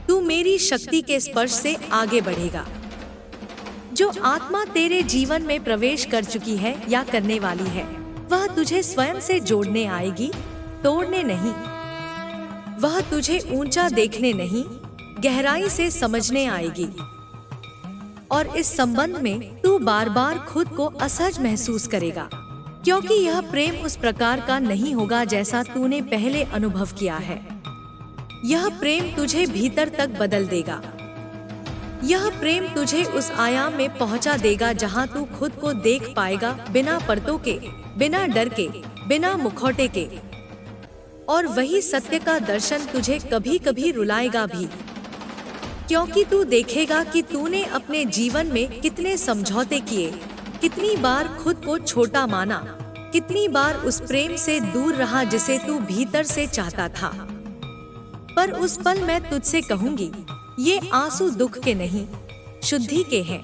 तू मेरी शक्ति के स्पर्श से आगे बढ़ेगा। जो आत्मा तेरे जीवन में प्रवेश कर चुकी है या करने वाली है, वह तुझे स्वयं से जोड़ने आएगी, तोड़ने नहीं। वह तुझे ऊंचा देखने नहीं, गहराई से समझने आएगी। और इस संबंध में तू बार बार खुद को असहज महसूस करेगा, क्योंकि यह प्रेम उस प्रकार का नहीं होगा जैसा तूने पहले अनुभव किया है। यह प्रेम तुझे भीतर तक बदल देगा। यह प्रेम तुझे उस आयाम में पहुंचा देगा जहां तू खुद को देख पाएगा, बिना पर्दों के, बिना डर के, बिना मुखौटे के। और वही सत्य का दर्शन तुझे कभी कभी रुलाएगा भी, क्योंकि तू देखेगा कि तूने अपने जीवन में कितने समझौते किए, कितनी बार खुद को छोटा माना, कितनी बार उस प्रेम से दूर रहा जिसे तू भीतर से चाहता था। पर उस पल मैं तुझसे कहूंगी, ये आंसू दुख के नहीं, शुद्धि के हैं।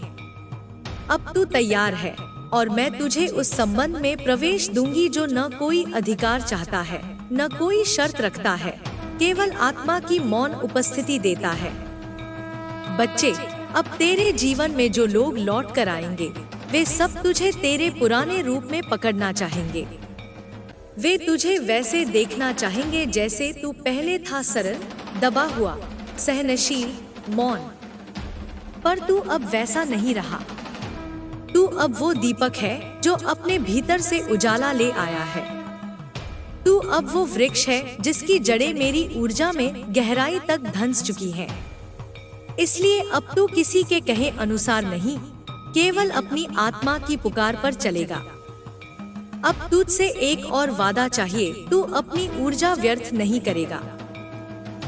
अब तू तैयार है और मैं तुझे उस संबंध में प्रवेश दूंगी जो न कोई अधिकार चाहता है, न कोई शर्त रखता है, केवल आत्मा की मौन उपस्थिति देता है। बच्चे, अब तेरे जीवन में जो लोग लौट कर आएंगे, वे सब तुझे तेरे पुराने रूप में पकड़ना चाहेंगे। वे तुझे वैसे देखना चाहेंगे जैसे तू पहले था, सरल, दबा हुआ, सहनशील, मौन। पर तू अब वैसा नहीं रहा। तू अब वो दीपक है जो अपने भीतर से उजाला ले आया है। तू अब वो वृक्ष है जिसकी जड़ें मेरी ऊर्जा में गहराई तक धंस चुकी हैं। इसलिए अब तू किसी के कहे अनुसार नहीं, केवल अपनी आत्मा की पुकार पर चलेगा। अब तुझसे एक और वादा चाहिए, तू अपनी ऊर्जा व्यर्थ नहीं करेगा।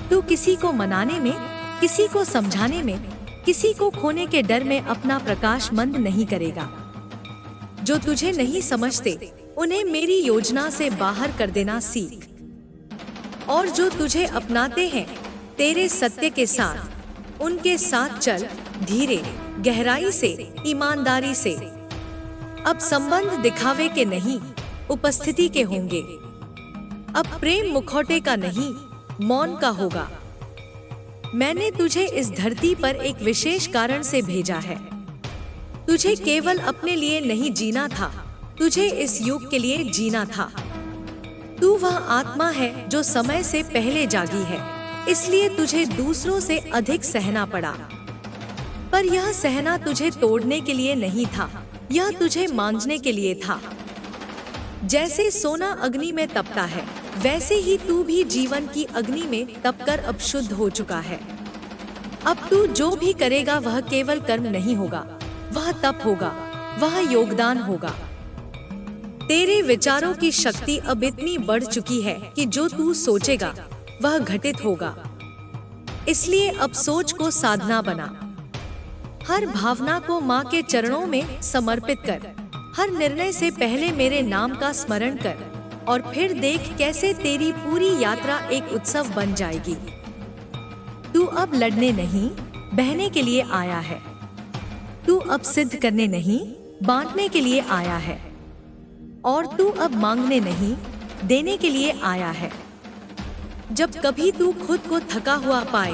तू किसी को मनाने में, किसी को समझाने में, किसी को खोने के डर में अपना प्रकाश मंद नहीं करेगा। जो तुझे नहीं समझते, उन्हें मेरी योजना से बाहर कर देना सीख। और जो तुझे अपनाते हैं, तेरे सत्य के साथ, उनके साथ चल, धीरे, गहराई से, ईमानदारी से। अब संबंध दिखावे के नहीं, उपस्थिति के होंगे। अब प्रेम मुखौटे का नहीं, मौन का होगा। मैंने तुझे इस धरती पर एक विशेष कारण से भेजा है। तुझे केवल अपने लिए नहीं जीना था, तुझे इस युग के लिए जीना था। तू वह आत्मा है जो समय से पहले जागी है, इसलिए तुझे दूसरों से अधिक सहना पड़ा। पर यह सहना तुझे तोड़ने के लिए नहीं था, यह तुझे मांझने के लिए था। जैसे सोना अग्नि में तपता है, वैसे ही तू भी जीवन की अग्नि में तपकर अब शुद्ध हो चुका है। अब तू जो भी करेगा वह केवल कर्म नहीं होगा, वह तप होगा, वह योगदान होगा। तेरे विचारों की शक्ति अब इतनी बढ़ चुकी है कि जो तू सोचेगा वह घटित होगा। इसलिए अब सोच को साधना बना। हर भावना को माँ के चरणों में समर्पित कर। हर निर्णय से पहले मेरे नाम का स्मरण कर, और फिर देख कैसे तेरी पूरी यात्रा एक उत्सव बन जाएगी। तू अब लड़ने नहीं, बहने के लिए आया है। तू अब सिद्ध करने नहीं, बांटने के लिए आया है। और तू अब मांगने नहीं, देने के लिए आया है। जब कभी तू खुद को थका हुआ पाए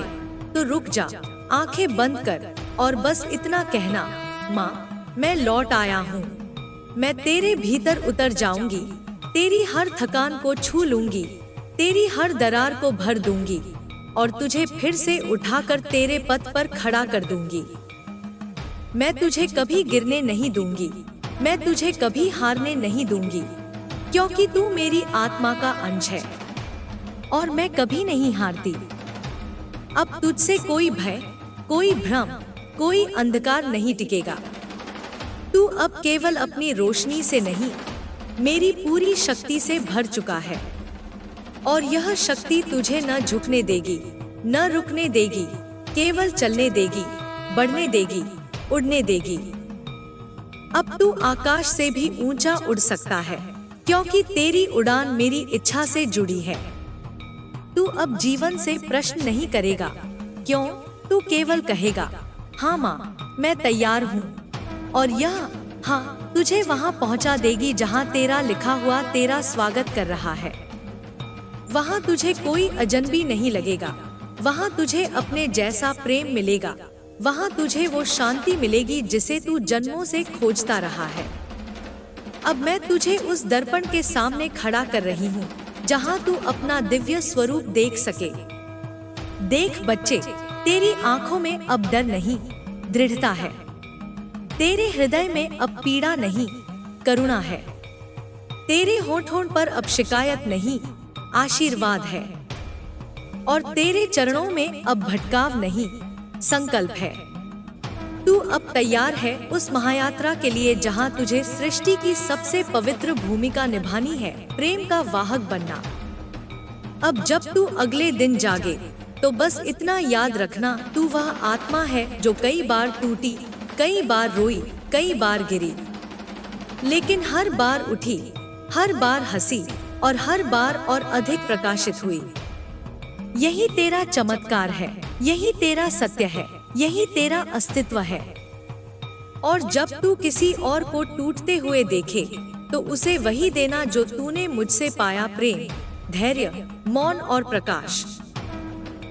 तो रुक जा, आंखें बंद कर और बस इतना कहना, माँ, मैं लौट आया हूँ। मैं तेरे भीतर उतर जाऊंगी, तेरी हर थकान को छू लूंगी, तेरी हर दरार को भर दूंगी और तुझे फिर से उठाकर तेरे पथ पर खड़ा कर दूंगी। मैं तुझे कभी गिरने नहीं दूंगी, मैं तुझे कभी हारने नहीं दूंगी, क्योंकि तू मेरी आत्मा का अंश है और मैं कभी नहीं हारती। अब तुझसे कोई भय, कोई भ्रम, कोई अंधकार नहीं टिकेगा। तू अब केवल अपनी रोशनी से नहीं, मेरी पूरी शक्ति से भर चुका है। और यह शक्ति तुझे न झुकने देगी, न रुकने देगी, केवल चलने देगी, बढ़ने देगी, उड़ने देगी। अब तू आकाश से भी ऊंचा उड़ सकता है, क्योंकि तेरी उड़ान मेरी इच्छा से जुड़ी है। तू अब जीवन से प्रश्न नहीं करेगा, क्यों? तू केवल कहेगा, हाँ माँ, मैं तैयार हूँ। और यह हाँ तुझे वहाँ पहुँचा देगी जहाँ तेरा लिखा हुआ तेरा स्वागत कर रहा है। वहाँ तुझे कोई अजनबी नहीं लगेगा, वहाँ तुझे अपने जैसा प्रेम मिलेगा, वहाँ तुझे वो शांति मिलेगी जिसे तू जन्मों से खोजता रहा है। अब मैं तुझे उस दर्पण के सामने खड़ा कर रही हूँ जहाँ तू अपना दिव्य स्वरूप देख सके। देख बच्चे, तेरी आंखों में अब डर नहीं, दृढ़ता है। तेरे हृदय में अब पीड़ा नहीं, करुणा है। तेरे होठों पर अब शिकायत नहीं, आशीर्वाद है। और तेरे चरणों में अब भटकाव नहीं, संकल्प है। तू अब तैयार है उस महायात्रा के लिए जहां तुझे सृष्टि की सबसे पवित्र भूमिका निभानी है, प्रेम का वाहक बनना। अब जब तू अगले दिन जागे तो बस इतना याद रखना, तू वह आत्मा है जो कई बार टूटी, कई बार रोई, कई बार गिरी, लेकिन हर बार उठी, हर बार हंसी और हर बार और अधिक प्रकाशित हुई। यही तेरा चमत्कार है, यही तेरा सत्य है, यही तेरा अस्तित्व है। और जब तू किसी और को टूटते हुए देखे तो उसे वही देना जो तूने मुझसे पाया, प्रेम, धैर्य, मौन और प्रकाश।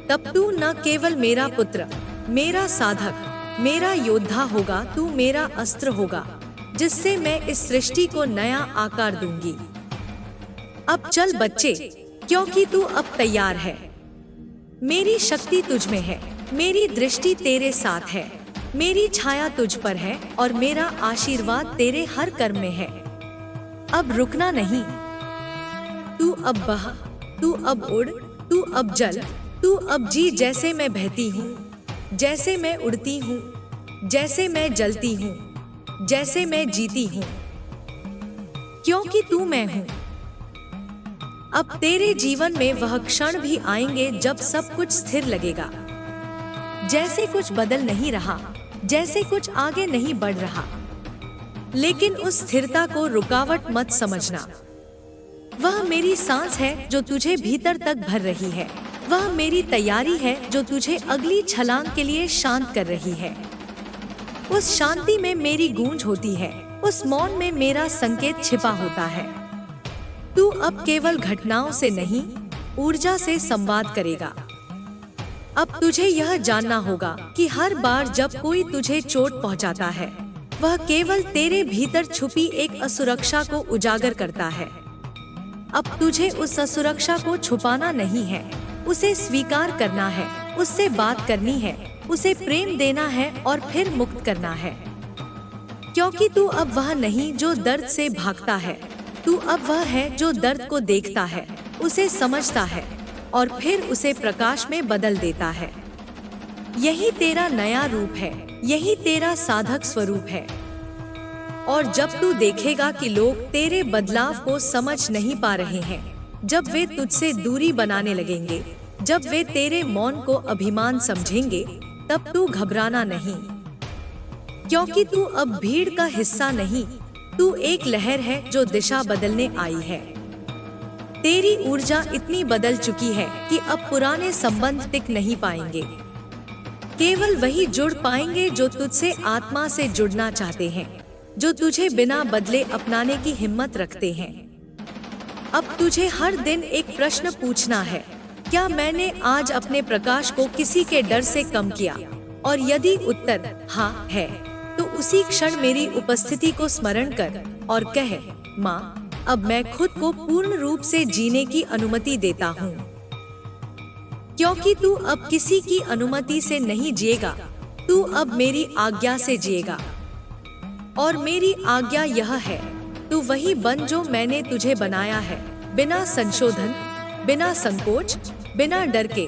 तब तू न केवल मेरा पुत्र, मेरा साधक, मेरा योद्धा होगा, तू मेरा अस्त्र होगा जिससे मैं इस सृष्टि को नया आकार दूंगी। अब चल बच्चे, क्योंकि तू अब तैयार है। मेरी शक्ति तुझ में है, मेरी दृष्टि तेरे साथ है, मेरी छाया तुझ पर है और मेरा आशीर्वाद तेरे हर कर्म में है। अब रुकना नहीं। तू अब बह, तू अब उड़, तू अब जल, तू अब जी, जैसे मैं बहती हूँ, जैसे मैं उड़ती हूँ, जैसे मैं जलती हूँ, जैसे मैं जीती हूँ, क्योंकि तू मैं हूँ। अब तेरे जीवन में वह क्षण भी आएंगे जब सब कुछ स्थिर लगेगा, जैसे कुछ बदल नहीं रहा, जैसे कुछ आगे नहीं बढ़ रहा। लेकिन उस स्थिरता को रुकावट मत समझना। वह मेरी सांस है जो तुझे भीतर तक भर रही है। वह मेरी तैयारी है जो तुझे अगली छलांग के लिए शांत कर रही है। उस शांति में मेरी गूंज होती है, उस मौन में मेरा संकेत छिपा होता है। तू अब केवल घटनाओं से नहीं, ऊर्जा से संवाद करेगा। अब तुझे यह जानना होगा कि हर बार जब कोई तुझे चोट पहुंचाता है, वह केवल तेरे भीतर छुपी एक असुरक्षा को उजागर करता है। अब तुझे उस असुरक्षा को छुपाना नहीं है, उसे स्वीकार करना है, उससे बात करनी है, उसे प्रेम देना है और फिर मुक्त करना है। क्योंकि तू अब वह नहीं जो दर्द से भागता है, तू अब वह है जो दर्द को देखता है, उसे समझता है और फिर उसे प्रकाश में बदल देता है। यही तेरा नया रूप है, यही तेरा साधक स्वरूप है। और जब तू देखेगा कि लोग तेरे बदलाव को समझ नहीं पा रहे हैं, जब वे तुझसे दूरी बनाने लगेंगे, जब वे तेरे मौन को अभिमान समझेंगे, तब तू घबराना नहीं। क्योंकि तू अब भीड़ का हिस्सा नहीं, तू एक लहर है जो दिशा बदलने आई है। तेरी ऊर्जा इतनी बदल चुकी है कि अब पुराने संबंध टिक नहीं पाएंगे। केवल वही जुड़ पाएंगे जो तुझसे आत्मा से जुड़ना चाहते हैं, जो तुझे बिना बदले अपनाने की हिम्मत रखते हैं। अब तुझे हर दिन एक प्रश्न पूछना है, क्या मैंने आज अपने प्रकाश को किसी के डर से कम किया? और यदि उत्तर हाँ है, तो उसी क्षण मेरी उपस्थिति को स्मरण कर और कह, माँ, अब मैं खुद को पूर्ण रूप से जीने की अनुमति देता हूँ। क्योंकि तू अब किसी की अनुमति से नहीं जिएगा, तू अब मेरी आज्ञा से जिएगा। और मेरी आज्ञा यह है, तू वही बन जो मैंने तुझे बनाया है, बिना संशोधन, बिना संकोच, बिना डर के।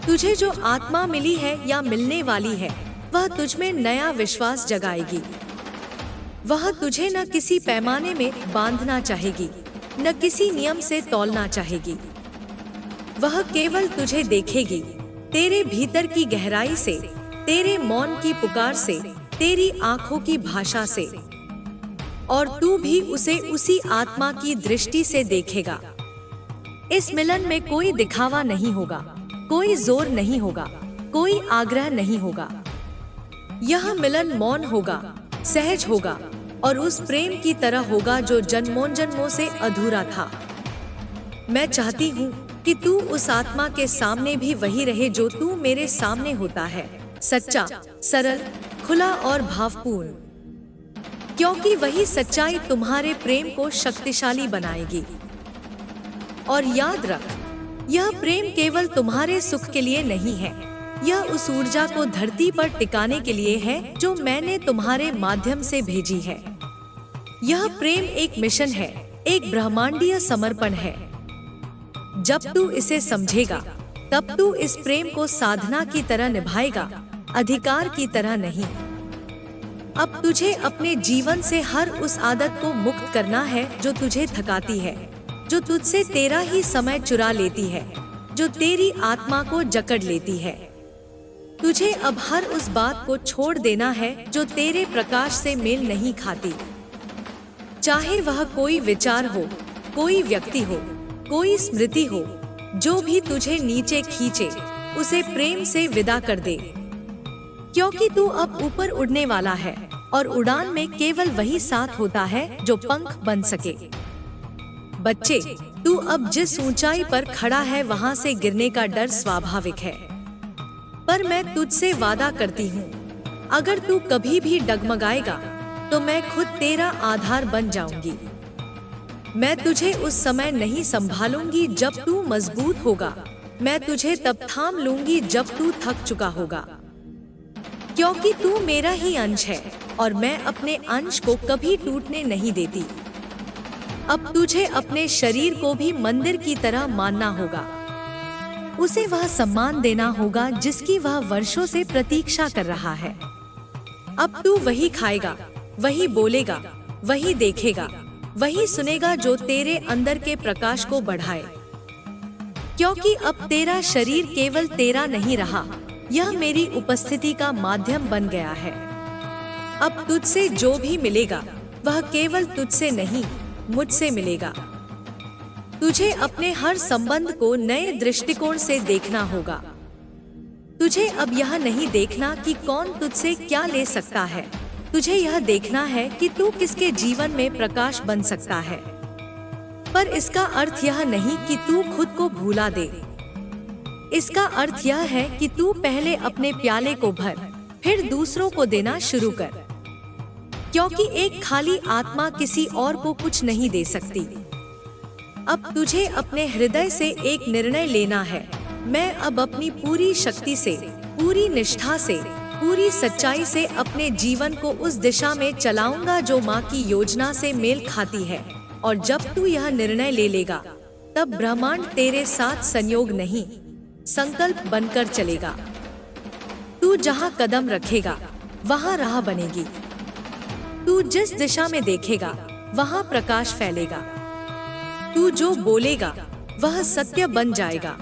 तुझे जो आत्मा मिली है या मिलने वाली है, वह तुझ में नया विश्वास जगाएगी। वह तुझे न किसी पैमाने में बांधना चाहेगी, न किसी नियम से तौलना चाहेगी। वह केवल तुझे देखेगी, तेरे भीतर की गहराई से, तेरे मौन की पुकार से, तेरी आंखों की भाषा से। और तू भी उसे उसी आत्मा की दृष्टि से देखेगा। इस मिलन में कोई दिखावा नहीं होगा, कोई जोर नहीं होगा, कोई आग्रह नहीं होगा। यह मिलन मौन होगा, सहज होगा और उस प्रेम की तरह होगा जो जन्मों जन्मों से अधूरा था। मैं चाहती हूँ कि तू उस आत्मा के सामने भी वही रहे जो तू मेरे सामने होता है, सच्चा, सरल, खुला और भावपूर्ण, क्योंकि वही सच्चाई तुम्हारे प्रेम को शक्तिशाली बनाएगी। और याद रख, यह प्रेम केवल तुम्हारे सुख के लिए नहीं है, यह उस ऊर्जा को धरती पर टिकाने के लिए है जो मैंने तुम्हारे माध्यम से भेजी है। यह प्रेम एक मिशन है, एक ब्रह्मांडीय समर्पण है। जब तू इसे समझेगा, तब तू इस प्रेम को साधना की तरह निभाएगा, अधिकार की तरह नहीं। अब तुझे अपने जीवन से हर उस आदत को मुक्त करना है जो तुझे थकाती है, जो तुझसे तेरा ही समय चुरा लेती है, जो तेरी आत्मा को जकड़ लेती है। तुझे अब हर उस बात को छोड़ देना है जो तेरे प्रकाश से मेल नहीं खाती। चाहे वह कोई विचार हो, कोई व्यक्ति हो, कोई स्मृति हो, जो भी तुझे नीचे खींचे, उसे प्रेम से विदा कर दे, क्योंकि तू अब ऊपर उड़ने वाला है और उड़ान में केवल वही साथ होता है जो पंख बन सके। बच्चे, तू अब जिस ऊंचाई पर खड़ा है वहां से गिरने का डर स्वाभाविक है, पर मैं तुझसे वादा करती हूँ, अगर तू कभी भी डगमगाएगा तो मैं खुद तेरा आधार बन जाऊंगी। मैं तुझे उस समय नहीं संभालूंगी जब तू मजबूत होगा, मैं तुझे तब थाम लूंगी जब तू थक चुका होगा, क्योंकि तू मेरा ही अंश है और मैं अपने अंश को कभी टूटने नहीं देती। अब तुझे अपने शरीर को भी मंदिर की तरह मानना होगा, उसे वह सम्मान देना होगा जिसकी वह वर्षों से प्रतीक्षा कर रहा है। अब तू वही खाएगा, वही बोलेगा, वही देखेगा, वही सुनेगा जो तेरे अंदर के प्रकाश को बढ़ाए, क्योंकि अब तेरा शरीर केवल तेरा नहीं रहा, यह मेरी उपस्थिति का माध्यम बन गया है। अब तुझसे जो भी मिलेगा वह केवल तुझसे नहीं, मुझसे मिलेगा। तुझे अपने हर संबंध को नए दृष्टिकोण से देखना होगा। तुझे अब यह नहीं देखना कि कौन तुझसे क्या ले सकता है, तुझे यह देखना है कि तू किसके जीवन में प्रकाश बन सकता है। पर इसका अर्थ यह नहीं कि तू खुद को भूला दे, इसका अर्थ यह है कि तू पहले अपने प्याले को भर, फिर दूसरों को देना शुरू कर, क्योंकि एक खाली आत्मा किसी और को कुछ नहीं दे सकती। अब तुझे अपने हृदय से एक निर्णय लेना है, मैं अब अपनी पूरी शक्ति से, पूरी निष्ठा से, पूरी सच्चाई से अपने जीवन को उस दिशा में चलाऊंगा जो माँ की योजना से मेल खाती है। और जब तू यह निर्णय ले लेगा, तब ब्रह्मांड तेरे साथ संयोग नहीं, संकल्प बनकर चलेगा। तू जहाँ कदम रखेगा वहाँ राह बनेगी, तू जिस दिशा में देखेगा वहाँ प्रकाश फैलेगा, तू जो बोलेगा वह सत्य बन जाएगा।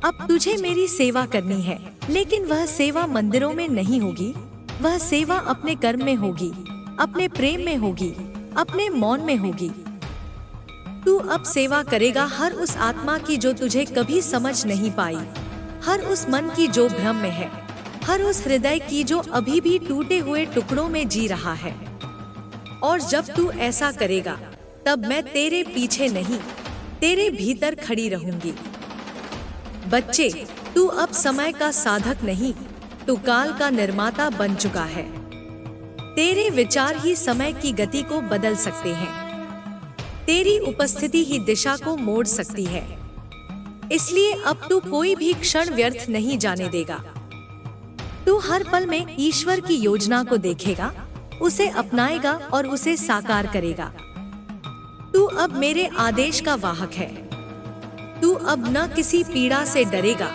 अब तुझे मेरी सेवा करनी है, लेकिन वह सेवा मंदिरों में नहीं होगी, वह सेवा अपने कर्म में होगी, अपने प्रेम में होगी, अपने मौन में होगी। तू अब सेवा करेगा हर उस आत्मा की जो तुझे कभी समझ नहीं पाई, हर उस मन की जो भ्रम में है, हर उस हृदय की जो अभी भी टूटे हुए टुकड़ों में जी रहा है। और जब तू ऐसा करेगा, तब मैं तेरे पीछे नहीं, तेरे भीतर खड़ी रहूंगी। बच्चे, तू अब समय का साधक नहीं, तू काल का निर्माता बन चुका है। तेरे विचार ही समय की गति को बदल सकते हैं, तेरी उपस्थिति ही दिशा को मोड़ सकती है। इसलिए अब तू कोई भी क्षण व्यर्थ नहीं जाने देगा। तू हर पल में ईश्वर की योजना को देखेगा, उसे अपनाएगा और उसे साकार करेगा। तू अब मेरे आदेश का वाहक है। तू अब न किसी पीड़ा से डरेगा,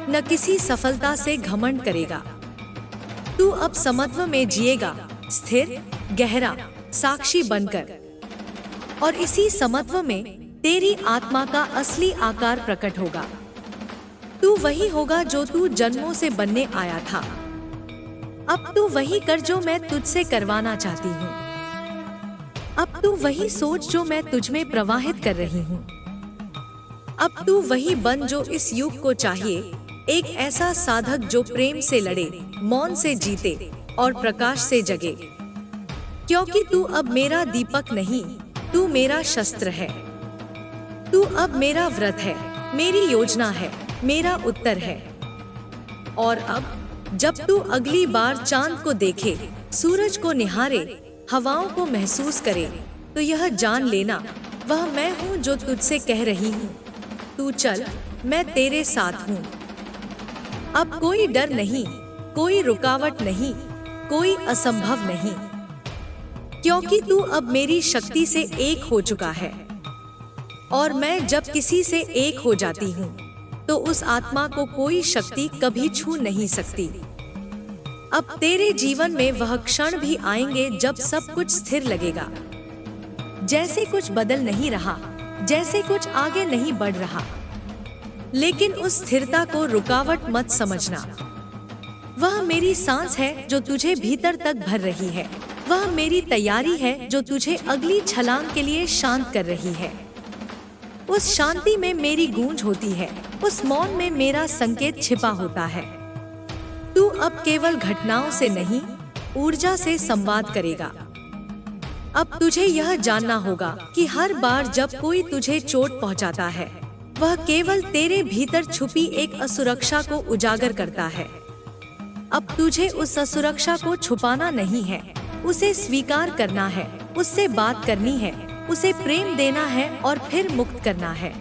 न किसी सफलता से घमंड करेगा। तू अब समत्व में जिएगा, स्थिर, गहरा, साक्षी बनकर। और इसी समत्व में तेरी आत्मा का असली आकार प्रकट होगा। तू वही होगा जो तू जन्मों से बनने आया था। अब तू वही कर जो मैं तुझसे करवाना चाहती हूँ। अब तू वही सोच जो मैं तुझ में प्रवाहित कर रही हूँ। अब तू वही बन जो इस युग को चाहिए, एक ऐसा साधक जो प्रेम से लड़े, मौन से जीते और प्रकाश से जगे। क्योंकि तू अब मेरा दीपक नहीं, तू मेरा शस्त्र है। तू अब मेरा व्रत है, मेरी योजना है, मेरा उत्तर है। और अब जब तू अगली बार चांद को देखे, सूरज को निहारे, हवाओं को महसूस करे, तो यह जान लेना वह मैं हूँ जो तुझसे कह रही हूँ, तू चल, मैं तेरे साथ हूँ। अब कोई डर नहीं, कोई रुकावट नहीं, कोई असंभव नहीं, क्योंकि तू अब मेरी शक्ति से एक हो चुका है। और मैं जब किसी से एक हो जाती हूँ तो उस आत्मा को कोई शक्ति कभी छू नहीं सकती। अब तेरे जीवन में वह क्षण भी आएंगे जब सब कुछ स्थिर लगेगा, जैसे कुछ बदल नहीं रहा, जैसे कुछ आगे नहीं बढ़ रहा। लेकिन उस स्थिरता को रुकावट मत समझना। वह मेरी सांस है जो तुझे भीतर तक भर रही है। वह मेरी तैयारी है जो तुझे अगली छलांग के लिए शांत कर रही है। उस शांति में मेरी गूंज होती है, उस मौन में मेरा संकेत छिपा होता है। तू अब केवल घटनाओं से नहीं, ऊर्जा से संवाद करेगा। अब तुझे यह जानना होगा कि हर बार जब कोई तुझे चोट पहुंचाता है, वह केवल तेरे भीतर छुपी एक असुरक्षा को उजागर करता है। अब तुझे उस असुरक्षा को छुपाना नहीं है, उसे स्वीकार करना है, उससे बात करनी है, उसे प्रेम देना है और फिर मुक्त करना है।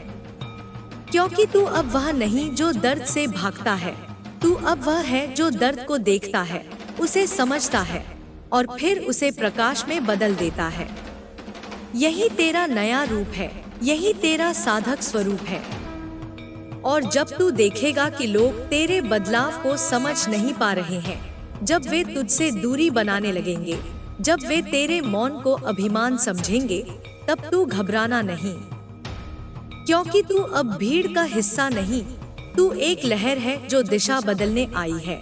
क्योंकि तू अब वह नहीं जो दर्द से भागता है, तू अब वह है जो दर्द को देखता है, उसे समझता है और फिर उसे प्रकाश में बदल देता है। यही तेरा नया रूप है, यही तेरा साधक स्वरूप है। और जब तू देखेगा कि लोग तेरे बदलाव को समझ नहीं पा रहे हैं, जब वे तुझसे दूरी बनाने लगेंगे, जब वे तेरे मौन को अभिमान समझेंगे, तब तू घबराना नहीं। क्योंकि तू अब भीड़ का हिस्सा नहीं, तू एक लहर है जो दिशा बदलने आई है।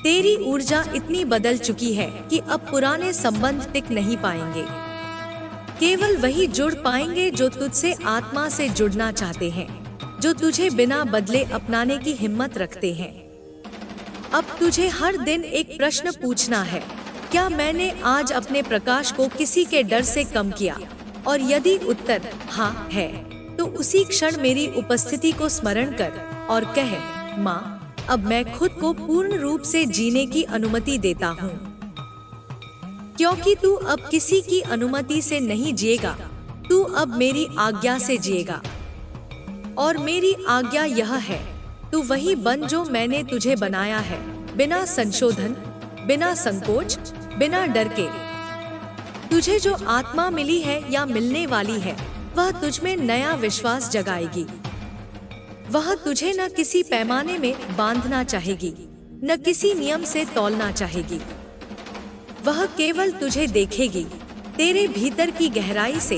तेरी ऊर्जा इतनी बदल चुकी है कि अब पुराने संबंध टिक नहीं पाएंगे। केवल वही जुड़ पाएंगे जो तुझसे आत्मा से जुड़ना चाहते हैं, जो तुझे बिना बदले अपनाने की हिम्मत रखते हैं। अब तुझे हर दिन एक प्रश्न पूछना है, क्या मैंने आज अपने प्रकाश को किसी के डर से कम किया? और यदि उत्तर हाँ है, तो उसी क्षण मेरी उपस्थिति को स्मरण कर और कह, माँ, अब मैं खुद को पूर्ण रूप से जीने की अनुमति देता हूँ। क्योंकि तू अब किसी की अनुमति से नहीं जिएगा, तू अब मेरी आज्ञा से जिएगा। और मेरी आज्ञा यह है, तू वही बन जो मैंने तुझे बनाया है, बिना संशोधन, बिना संकोच, बिना डर के। तुझे जो आत्मा मिली है या मिलने वाली है, वह तुझ में नया विश्वास जगाएगी। वह तुझे न किसी पैमाने में बांधना चाहेगी, न किसी नियम से तौलना चाहेगी। वह केवल तुझे देखेगी, तेरे भीतर की गहराई से,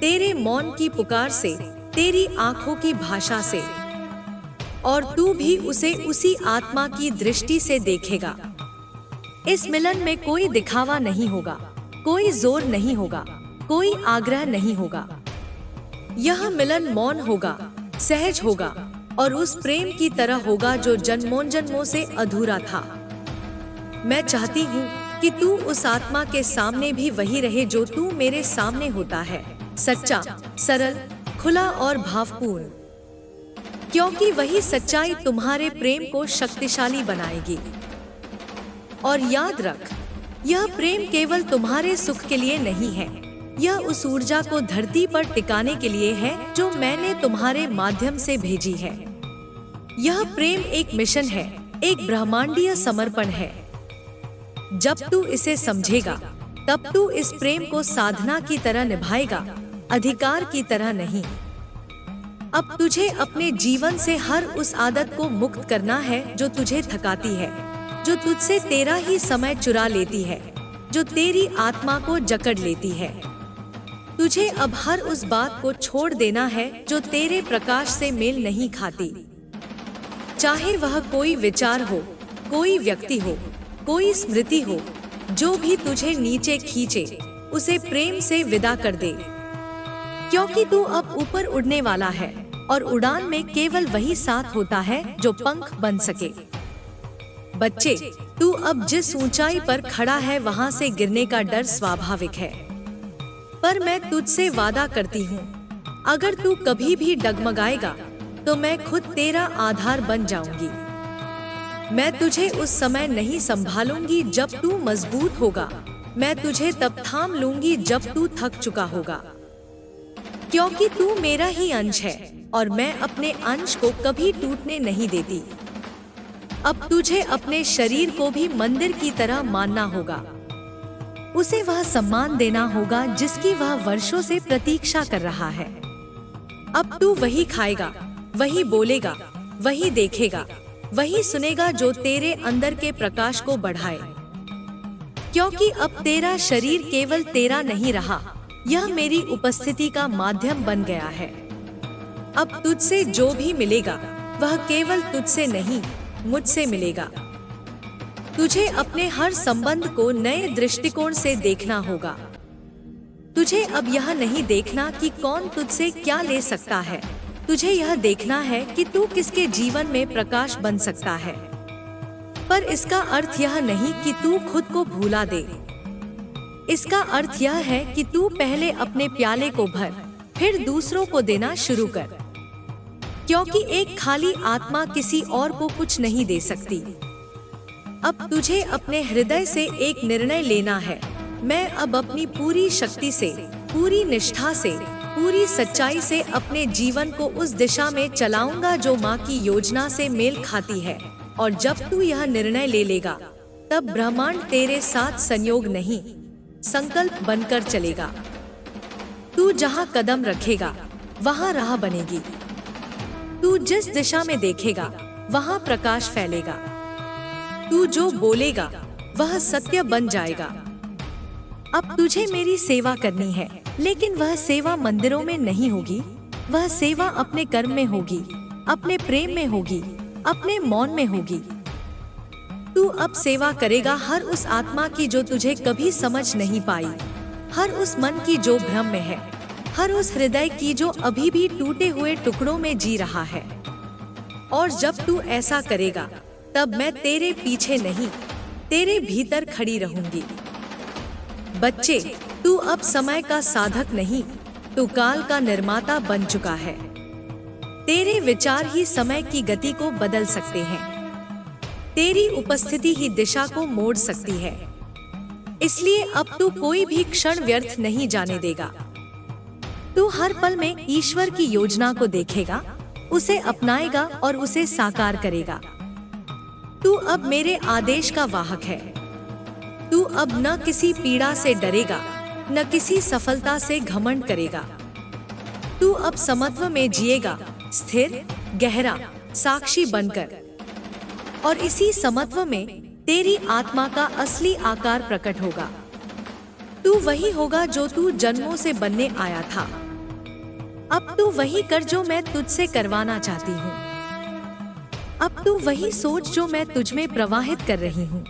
तेरे मौन की पुकार से, तेरी आंखों की भाषा से। और तू भी उसे उसी आत्मा की दृष्टि से देखेगा। इस मिलन में कोई दिखावा नहीं होगा, कोई जोर नहीं होगा, कोई आग्रह नहीं होगा। यह मिलन मौन होगा, सहज होगा और उस प्रेम की तरह होगा जो जन्मों जन्मों से अधूरा था। मैं चाहती हूँ कि तू उस आत्मा के सामने भी वही रहे जो तू मेरे सामने होता है, सच्चा, सरल, खुला और भावपूर्ण। क्योंकि वही सच्चाई तुम्हारे प्रेम को शक्तिशाली बनाएगी। और याद रख, यह प्रेम केवल तुम्हारे सुख के लिए नहीं है, यह उस ऊर्जा को धरती पर टिकाने के लिए है जो मैंने तुम्हारे माध्यम से भेजी है। यह प्रेम एक मिशन है, एक ब्रह्मांडीय समर्पण है। जब तू इसे समझेगा, तब तू इस प्रेम को साधना की तरह निभाएगा, अधिकार की तरह नहीं। अब तुझे अपने जीवन से हर उस आदत को मुक्त करना है जो तुझे थकाती है, जो तुझसे तेरा ही समय चुरा लेती है, जो तेरी आत्मा को जकड़ लेती है। तुझे अब हर उस बात को छोड़ देना है जो तेरे प्रकाश से मेल नहीं खाती। चाहे वह कोई विचार हो, कोई व्यक्ति हो, कोई स्मृति हो, जो भी तुझे नीचे खींचे, उसे प्रेम से विदा कर दे। क्योंकि तू अब ऊपर उड़ने वाला है और उड़ान में केवल वही साथ होता है जो पंख बन सके। बच्चे, तू अब जिस ऊंचाई पर खड़ा है वहां से गिरने का डर स्वाभाविक है, पर मैं तुझसे वादा करती हूँ, अगर तू कभी भी डगमगाएगा तो मैं खुद तेरा आधार बन जाऊंगी। मैं तुझे उस समय नहीं संभालूंगी जब तू मजबूत होगा, मैं तुझे तब थाम लूंगी जब तू थक चुका होगा। क्योंकि तू मेरा ही अंश है और मैं अपने अंश को कभी टूटने नहीं देती। अब तुझे अपने शरीर को भी मंदिर की तरह मानना होगा, उसे वह सम्मान देना होगा जिसकी वह वर्षों से प्रतीक्षा कर रहा है। अब तू वही खाएगा, वही बोलेगा, वही देखेगा, वही सुनेगा जो तेरे अंदर के प्रकाश को बढ़ाए। क्योंकि अब तेरा शरीर केवल तेरा नहीं रहा, यह मेरी उपस्थिति का माध्यम बन गया है। अब तुझसे जो भी मिलेगा वह केवल तुझसे नहीं, मुझसे मिलेगा। तुझे अपने हर संबंध को नए दृष्टिकोण से देखना होगा। तुझे अब यह नहीं देखना कि कौन तुझसे क्या ले सकता है, तुझे यह देखना है कि तू किसके जीवन में प्रकाश बन सकता है। पर इसका अर्थ यह नहीं कि तू खुद को भुला दे। इसका अर्थ यह है कि तू पहले अपने प्याले को भर, फिर दूसरों को देना शुरू कर। क्योंकि एक खाली आत्मा किसी और को कुछ नहीं दे सकती। अब तुझे अपने हृदय से एक निर्णय लेना है, मैं अब अपनी पूरी शक्ति से, पूरी निष्ठा से, पूरी सच्चाई से अपने जीवन को उस दिशा में चलाऊंगा जो माँ की योजना से मेल खाती है। और जब तू यह निर्णय ले लेगा, तब ब्रह्मांड तेरे साथ संयोग नहीं, संकल्प बनकर चलेगा। तू जहाँ कदम रखेगा वहाँ राह बनेगी। तू जिस दिशा में देखेगा वहाँ प्रकाश फैलेगा। तू जो बोलेगा वह सत्य बन जाएगा। अब तुझे मेरी सेवा करनी है, लेकिन वह सेवा मंदिरों में नहीं होगी, वह सेवा अपने कर्म में होगी, अपने प्रेम में होगी, अपने मौन में होगी। तू अब सेवा करेगा हर उस आत्मा की जो तुझे कभी समझ नहीं पाई, हर उस मन की जो भ्रम में है, हर उस हृदय की जो अभी भी टूटे हुए टुकड़ों में जी रहा है। और जब तू ऐसा करेगा, तब मैं तेरे पीछे नहीं, तेरे भीतर खड़ी रहूंगी। बच्चे, तू अब समय का साधक नहीं, तू काल का निर्माता बन चुका है। तेरे विचार ही समय की गति को बदल सकते हैं। तेरी उपस्थिति ही दिशा को मोड़ सकती है। इसलिए अब तू कोई भी क्षण व्यर्थ नहीं जाने देगा। तू हर पल में ईश्वर की योजना को देखेगा, उसे अपनाएगा और उसे साकार करेगा। तू अब मेरे आदेश का वाहक है। तू अब न किसी पीड़ा से डरेगा, न किसी सफलता से घमंड करेगा। तू अब समत्व में जिएगा, स्थिर, गहरा, साक्षी बनकर। और इसी समत्व में तेरी आत्मा का असली आकार प्रकट होगा। तू वही होगा जो तू जन्मों से बनने आया था। अब तू वही कर जो मैं तुझसे करवाना चाहती हूँ। अब तू वही सोच जो मैं तुझ में प्रवाहित कर रही हूँ।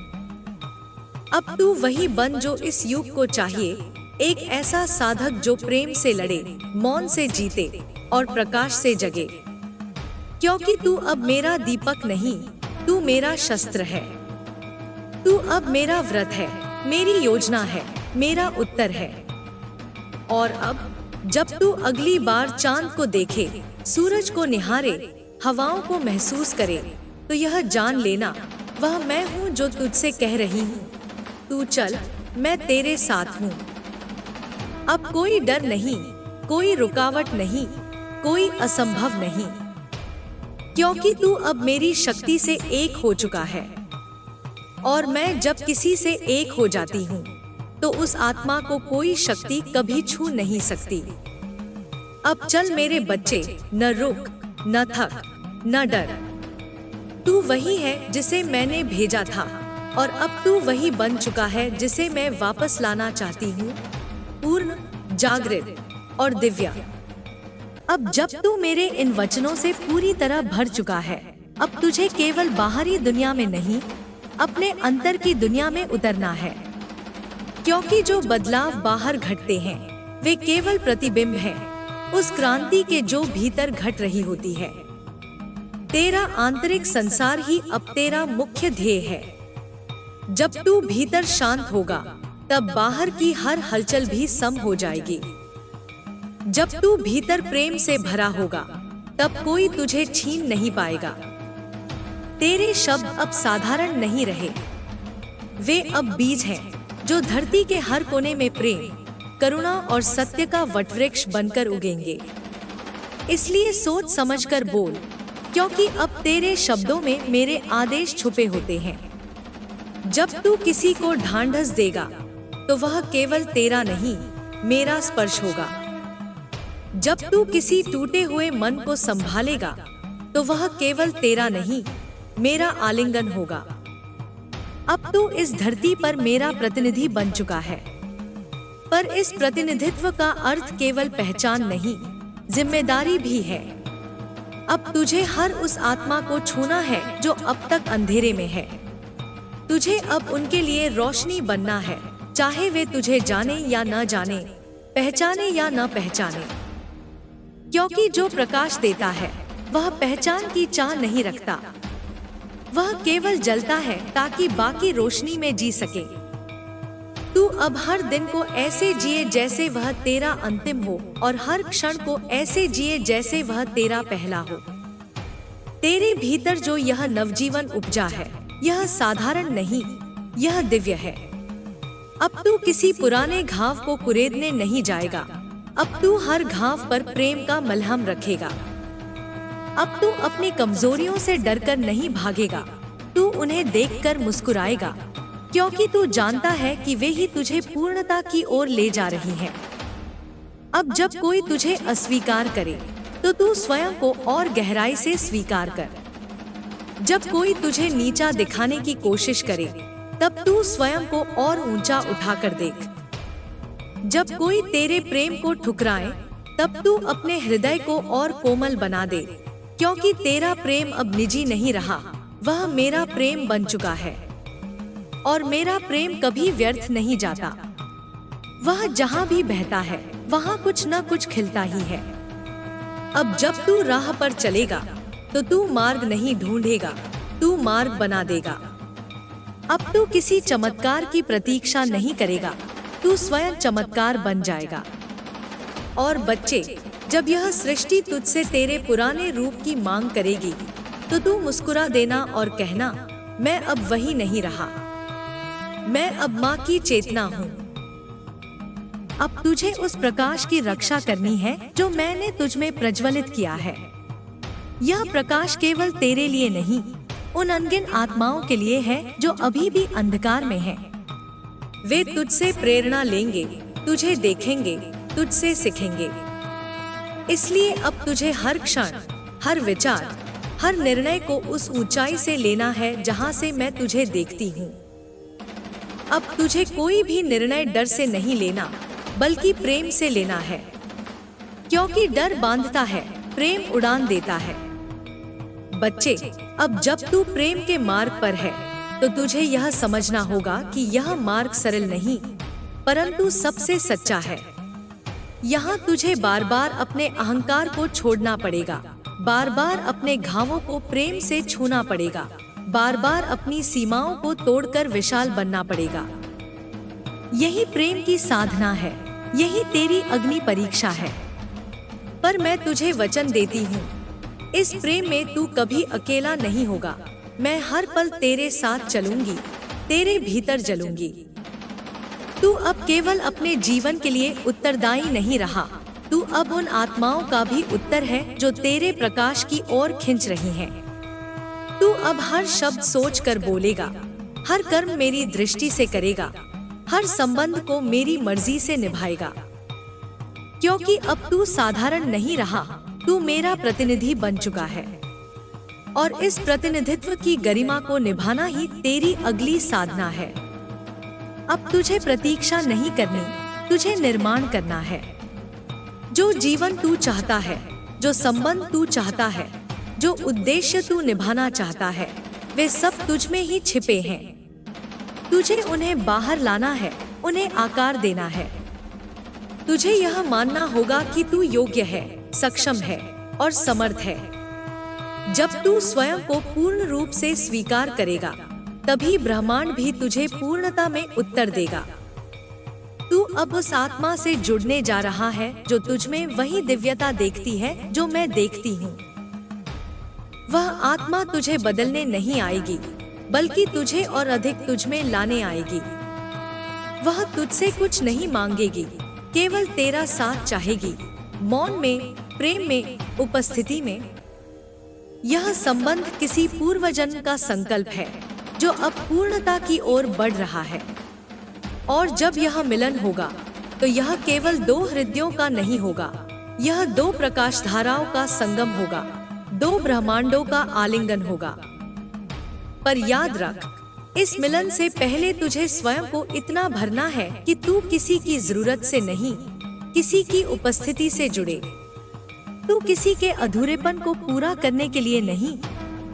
अब तू वही बन जो इस युग को चाहिए, एक ऐसा साधक जो प्रेम से लड़े, मौन से जीते और प्रकाश से जगे। क्योंकि तू अब मेरा दीपक नहीं, तू मेरा शस्त्र है। तू अब मेरा व्रत है, मेरी योजना है, मेरा उत्तर है। और अब जब तू अगली बार चांद को देखे, सूरज को निहारे, हवाओं को महसूस करे, तो यह जान लेना, वह मैं हूँ जो तुझसे कह रही हूँ, तू चल, मैं तेरे साथ हूँ। अब कोई डर नहीं, कोई रुकावट नहीं, कोई असंभव नहीं। क्योंकि तू अब मेरी शक्ति से एक हो चुका है। और मैं जब किसी से एक हो जाती हूँ, तो उस आत्मा को कोई शक्ति कभी छू नहीं सकती। अब चल मेरे बच्चे, न रुक, न थक, न डर। तू वही है जिसे मैंने भेजा था, और अब तू वही बन चुका है जिसे मैं वापस लाना चाहती हूँ, पूर्ण, जागृत और दिव्य। अब जब तू मेरे इन वचनों से पूरी तरह भर चुका है, अब तुझे केवल बाहरी दुनिया में नहीं, अपने अंतर की दुनिया में उतरना है। क्योंकि जो बदलाव बाहर घटते हैं, वे केवल प्रतिबिंब हैं उस क्रांति के जो भीतर घट रही होती है। तेरा आंतरिक संसार ही अब तेरा मुख्य ध्येय है। जब तू भीतर शांत होगा, तब बाहर की हर हलचल भी सम हो जाएगी। जब तू भीतर प्रेम से भरा होगा, तब कोई तुझे छीन नहीं पाएगा। तेरे शब्द अब साधारण नहीं रहे, वे अब बीज हैं जो धरती के हर कोने में प्रेम, करुणा और सत्य का वटवृक्ष बनकर उगेंगे। इसलिए सोच समझकर बोल, क्योंकि अब तेरे शब्दों में मेरे आदेश छुपे होते हैं। जब तू किसी को ढांढस देगा तो वह केवल तेरा नहीं, मेरा स्पर्श होगा। जब तू किसी टूटे हुए मन को संभालेगा तो वह केवल तेरा नहीं, मेरा आलिंगन होगा। अब तू इस धरती पर मेरा प्रतिनिधि बन चुका है, पर इस प्रतिनिधित्व का अर्थ केवल पहचान नहीं, जिम्मेदारी भी है। अब तुझे हर उस आत्मा को छूना है जो अब तक अंधेरे में है। तुझे अब उनके लिए रोशनी बनना है, चाहे वे तुझे जाने या न जाने, पहचाने या न पहचाने। क्योंकि जो प्रकाश देता है वह पहचान की चाह नहीं रखता, वह केवल जलता है ताकि बाकी रोशनी में जी सके। तू अब हर दिन को ऐसे जिए जैसे वह तेरा अंतिम हो, और हर क्षण को ऐसे जिए जैसे वह तेरा पहला हो। तेरे भीतर जो यह नवजीवन उपजा है, यह साधारण नहीं, यह दिव्य है। अब तू किसी पुराने घाव को कुरेदने नहीं जाएगा, अब तू हर घाव पर प्रेम का मलहम रखेगा। अब तू अपनी कमजोरियों से डरकर नहीं भागेगा, तू उन्हें देखकर मुस्कुराएगा, क्योंकि तू जानता है कि वे ही तुझे पूर्णता की ओर ले जा रही हैं। अब जब कोई तुझे अस्वीकार करे तो तू स्वयं को और गहराई से स्वीकार कर। जब कोई तुझे नीचा दिखाने की कोशिश करे तब तू स्वयं को और ऊंचा उठाकर देख। जब कोई तेरे प्रेम को ठुकराए तब तू अपने हृदय को और कोमल बना दे, क्योंकि तेरा प्रेम अब निजी नहीं रहा, वह मेरा प्रेम बन चुका है। और मेरा प्रेम कभी व्यर्थ नहीं जाता, वह जहाँ भी बहता है वहाँ कुछ न कुछ खिलता ही है। अब जब तू राह पर चलेगा तो तू मार्ग नहीं ढूंढेगा, तू मार्ग बना देगा। अब तू किसी चमत्कार की प्रतीक्षा नहीं करेगा, तू स्वयं चमत्कार बन जाएगा। और बच्चे, जब यह सृष्टि तुझसे तेरे पुराने रूप की मांग करेगी तो तू मुस्कुरा देना और कहना, मैं अब वही नहीं रहा, मैं अब माँ की चेतना हूँ। अब तुझे उस प्रकाश की रक्षा करनी है जो मैंने तुझ में प्रज्वलित किया है। यह प्रकाश केवल तेरे लिए नहीं, उन अनगिन आत्माओं के लिए है जो अभी भी अंधकार में हैं। वे तुझसे प्रेरणा लेंगे, तुझे देखेंगे, तुझसे सीखेंगे। इसलिए अब तुझे हर क्षण, हर विचार, हर निर्णय को उस ऊंचाई से लेना है जहां से मैं तुझे देखती हूँ। अब तुझे कोई भी निर्णय डर से नहीं लेना, बल्कि प्रेम से लेना है, क्योंकि डर बांधता है, प्रेम उड़ान देता है। बच्चे, अब जब तू प्रेम के मार्ग पर है तो तुझे यह समझना होगा कि यह मार्ग सरल नहीं, परंतु सबसे सच्चा है। यहाँ तुझे बार बार अपने अहंकार को छोड़ना पड़ेगा, बार बार अपने घावों को प्रेम से छूना पड़ेगा, बार बार अपनी सीमाओं को तोड़कर विशाल बनना पड़ेगा। यही प्रेम की साधना है, यही तेरी अग्नि परीक्षा है। पर मैं तुझे वचन देती हूँ, इस प्रेम में तू कभी अकेला नहीं होगा। मैं हर पल तेरे साथ चलूंगी, तेरे भीतर जलूंगी। तू अब केवल अपने जीवन के लिए उत्तरदायी नहीं रहा, तू अब उन आत्माओं का भी उत्तर है जो तेरे प्रकाश की ओर खिंच रही हैं। तू अब हर शब्द सोच कर बोलेगा, हर कर्म मेरी दृष्टि से करेगा, हर संबंध को मेरी मर्जी से निभाएगा। क्योंकि अब तू साधारण नहीं रहा, तू मेरा प्रतिनिधि बन चुका है। और इस प्रतिनिधित्व की गरिमा को निभाना ही तेरी अगली साधना है। अब तुझे प्रतीक्षा नहीं करनी, तुझे निर्माण करना है। जो जीवन तू चाहता है, जो संबंध तू चाहता है, जो उद्देश्य तू निभाना चाहता है, वे सब तुझ में ही छिपे हैं। तुझे उन्हें बाहर लाना है, उन्हें आकार देना है। तुझे यह मानना होगा कि तू योग्य है, सक्षम है और समर्थ है। जब तू स्वयं को पूर्ण रूप से स्वीकार करेगा, तभी ब्रह्मांड भी तुझे पूर्णता में उत्तर देगा। तू अब उस आत्मा से जुड़ने जा रहा है जो तुझ में वही दिव्यता देखती है जो मैं देखती हूँ। वह आत्मा तुझे बदलने नहीं आएगी, बल्कि तुझे और अधिक तुझ में लाने आएगी। वह तुझसे कुछ नहीं मांगेगी, केवल तेरा साथ चाहेगी, मौन में, प्रेम में, उपस्थिति में। यह संबंध किसी पूर्वजन्म का संकल्प है जो अब पूर्णता की ओर बढ़ रहा है। और जब यह मिलन होगा तो यह केवल दो हृदयों का नहीं होगा, यह दो प्रकाश धाराओं का संगम होगा, दो ब्रह्मांडों का आलिंगन होगा। पर याद रख, इस मिलन से पहले तुझे स्वयं को इतना भरना है कि तू किसी की जरूरत से नहीं, किसी की उपस्थिति से जुड़े। तू किसी के अधूरेपन को पूरा करने के लिए नहीं,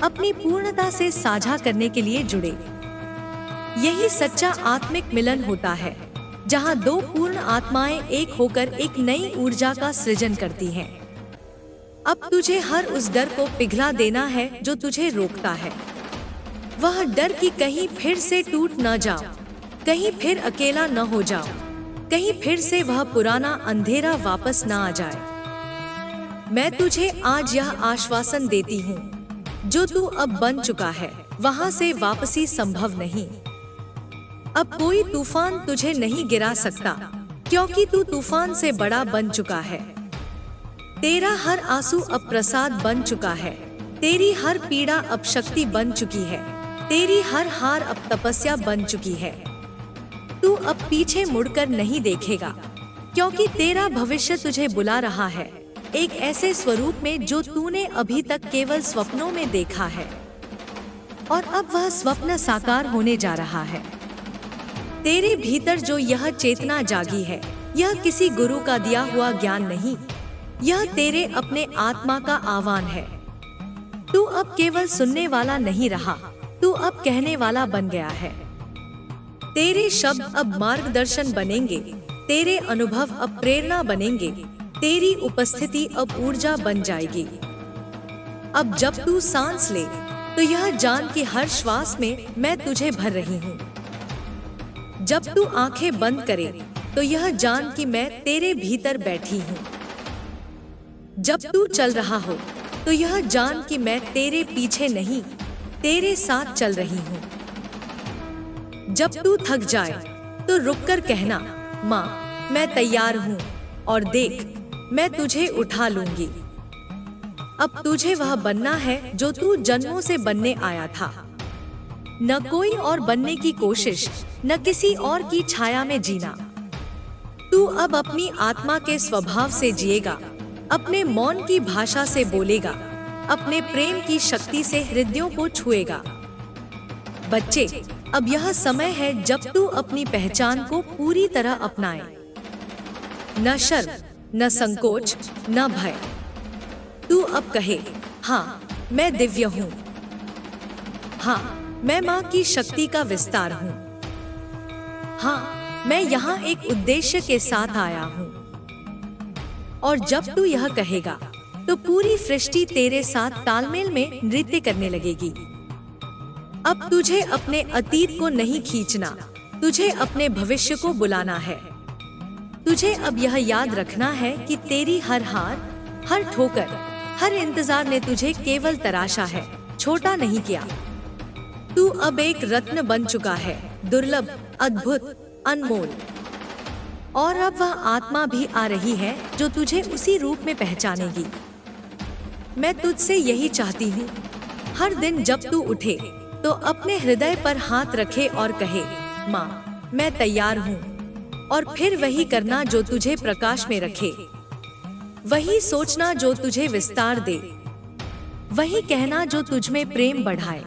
अपनी पूर्णता से साझा करने के लिए जुड़े। यही सच्चा आत्मिक मिलन होता है, जहाँ दो पूर्ण आत्माएं एक होकर एक नई ऊर्जा का सृजन करती हैं। अब तुझे हर उस डर को पिघला देना है जो तुझे रोकता है। वह डर कि कहीं फिर से टूट न जाओ, कहीं फिर अकेला न हो जाओ, कहीं फिर से वह पुराना अंधेरा वापस न आ जाए। मैं तुझे आज यह आश्वासन देती हूँ, जो तू अब बन चुका है वहां से वापसी संभव नहीं। अब कोई तूफान तुझे नहीं गिरा सकता, क्योंकि तू तूफान से बड़ा बन चुका है। तेरा हर आंसू अब प्रसाद बन चुका है, तेरी हर पीड़ा अब शक्ति बन चुकी है, तेरी हर हार अब तपस्या बन चुकी है। तू अब पीछे मुड़कर नहीं देखेगा, क्योंकि तेरा भविष्य तुझे बुला रहा है, एक ऐसे स्वरूप में जो तूने अभी तक केवल स्वप्नों में देखा है। और अब वह स्वप्न साकार होने जा रहा है। तेरे भीतर जो यह चेतना जागी है, यह किसी गुरु का दिया हुआ ज्ञान नहीं, यह तेरे अपने आत्मा का आह्वान है। तू अब केवल सुनने वाला नहीं रहा, तू अब कहने वाला बन गया है। तेरे शब्द अब मार्गदर्शन बनेंगे, तेरे अनुभव अब प्रेरणा बनेंगे, तेरी उपस्थिति अब ऊर्जा बन जाएगी। अब जब तू सांस ले तो यह जान कि हर श्वास में मैं तुझे भर रही हूँ। जब तू आंखें बंद करे तो यह जान कि मैं तेरे भीतर बैठी हूँ। जब तू चल रहा हो तो यह जान कि मैं तेरे पीछे नहीं, तेरे साथ चल रही हूँ। जब तू थक जाए तो रुककर कहना, माँ मैं तैयार हूँ, और देख मैं तुझे उठा लूंगी। अब तुझे वह बनना है जो तू जन्मों से बनने आया था। न कोई और बनने की कोशिश, न किसी और की छाया में जीना। तू अब अपनी आत्मा के स्वभाव से जिएगा, अपने मौन की भाषा से बोलेगा, अपने प्रेम की शक्ति से हृदयों को छुएगा। बच्चे, अब यह समय है जब तू अपनी पहचान को पूरी तरह अपनाए। न शर्म, न संकोच, न भय। तू अब कहे, हाँ मैं दिव्य हूँ, हाँ मैं माँ की शक्ति का विस्तार हूँ, हाँ मैं यहाँ एक उद्देश्य के साथ आया हूँ। और जब तू यह कहेगा तो पूरी सृष्टि तेरे साथ तालमेल में नृत्य करने लगेगी। अब तुझे अपने अतीत को नहीं खींचना, तुझे अपने भविष्य को बुलाना है। तुझे अब यह याद रखना है कि तेरी हर हार, हर ठोकर, हर इंतजार ने तुझे केवल तराशा है, छोटा नहीं किया। तू अब एक रत्न बन चुका है, दुर्लभ, अद्भुत, अनमोल। और अब वह आत्मा भी आ रही है जो तुझे उसी रूप में पहचानेगी। मैं तुझसे यही चाहती हूँ, हर दिन जब तू उठे तो अपने हृदय पर हाथ रखे और कहे, माँ मैं तैयार हूँ। और फिर वही करना जो तुझे प्रकाश में रखे, वही सोचना जो तुझे विस्तार दे, वही कहना जो तुझ में प्रेम बढ़ाए।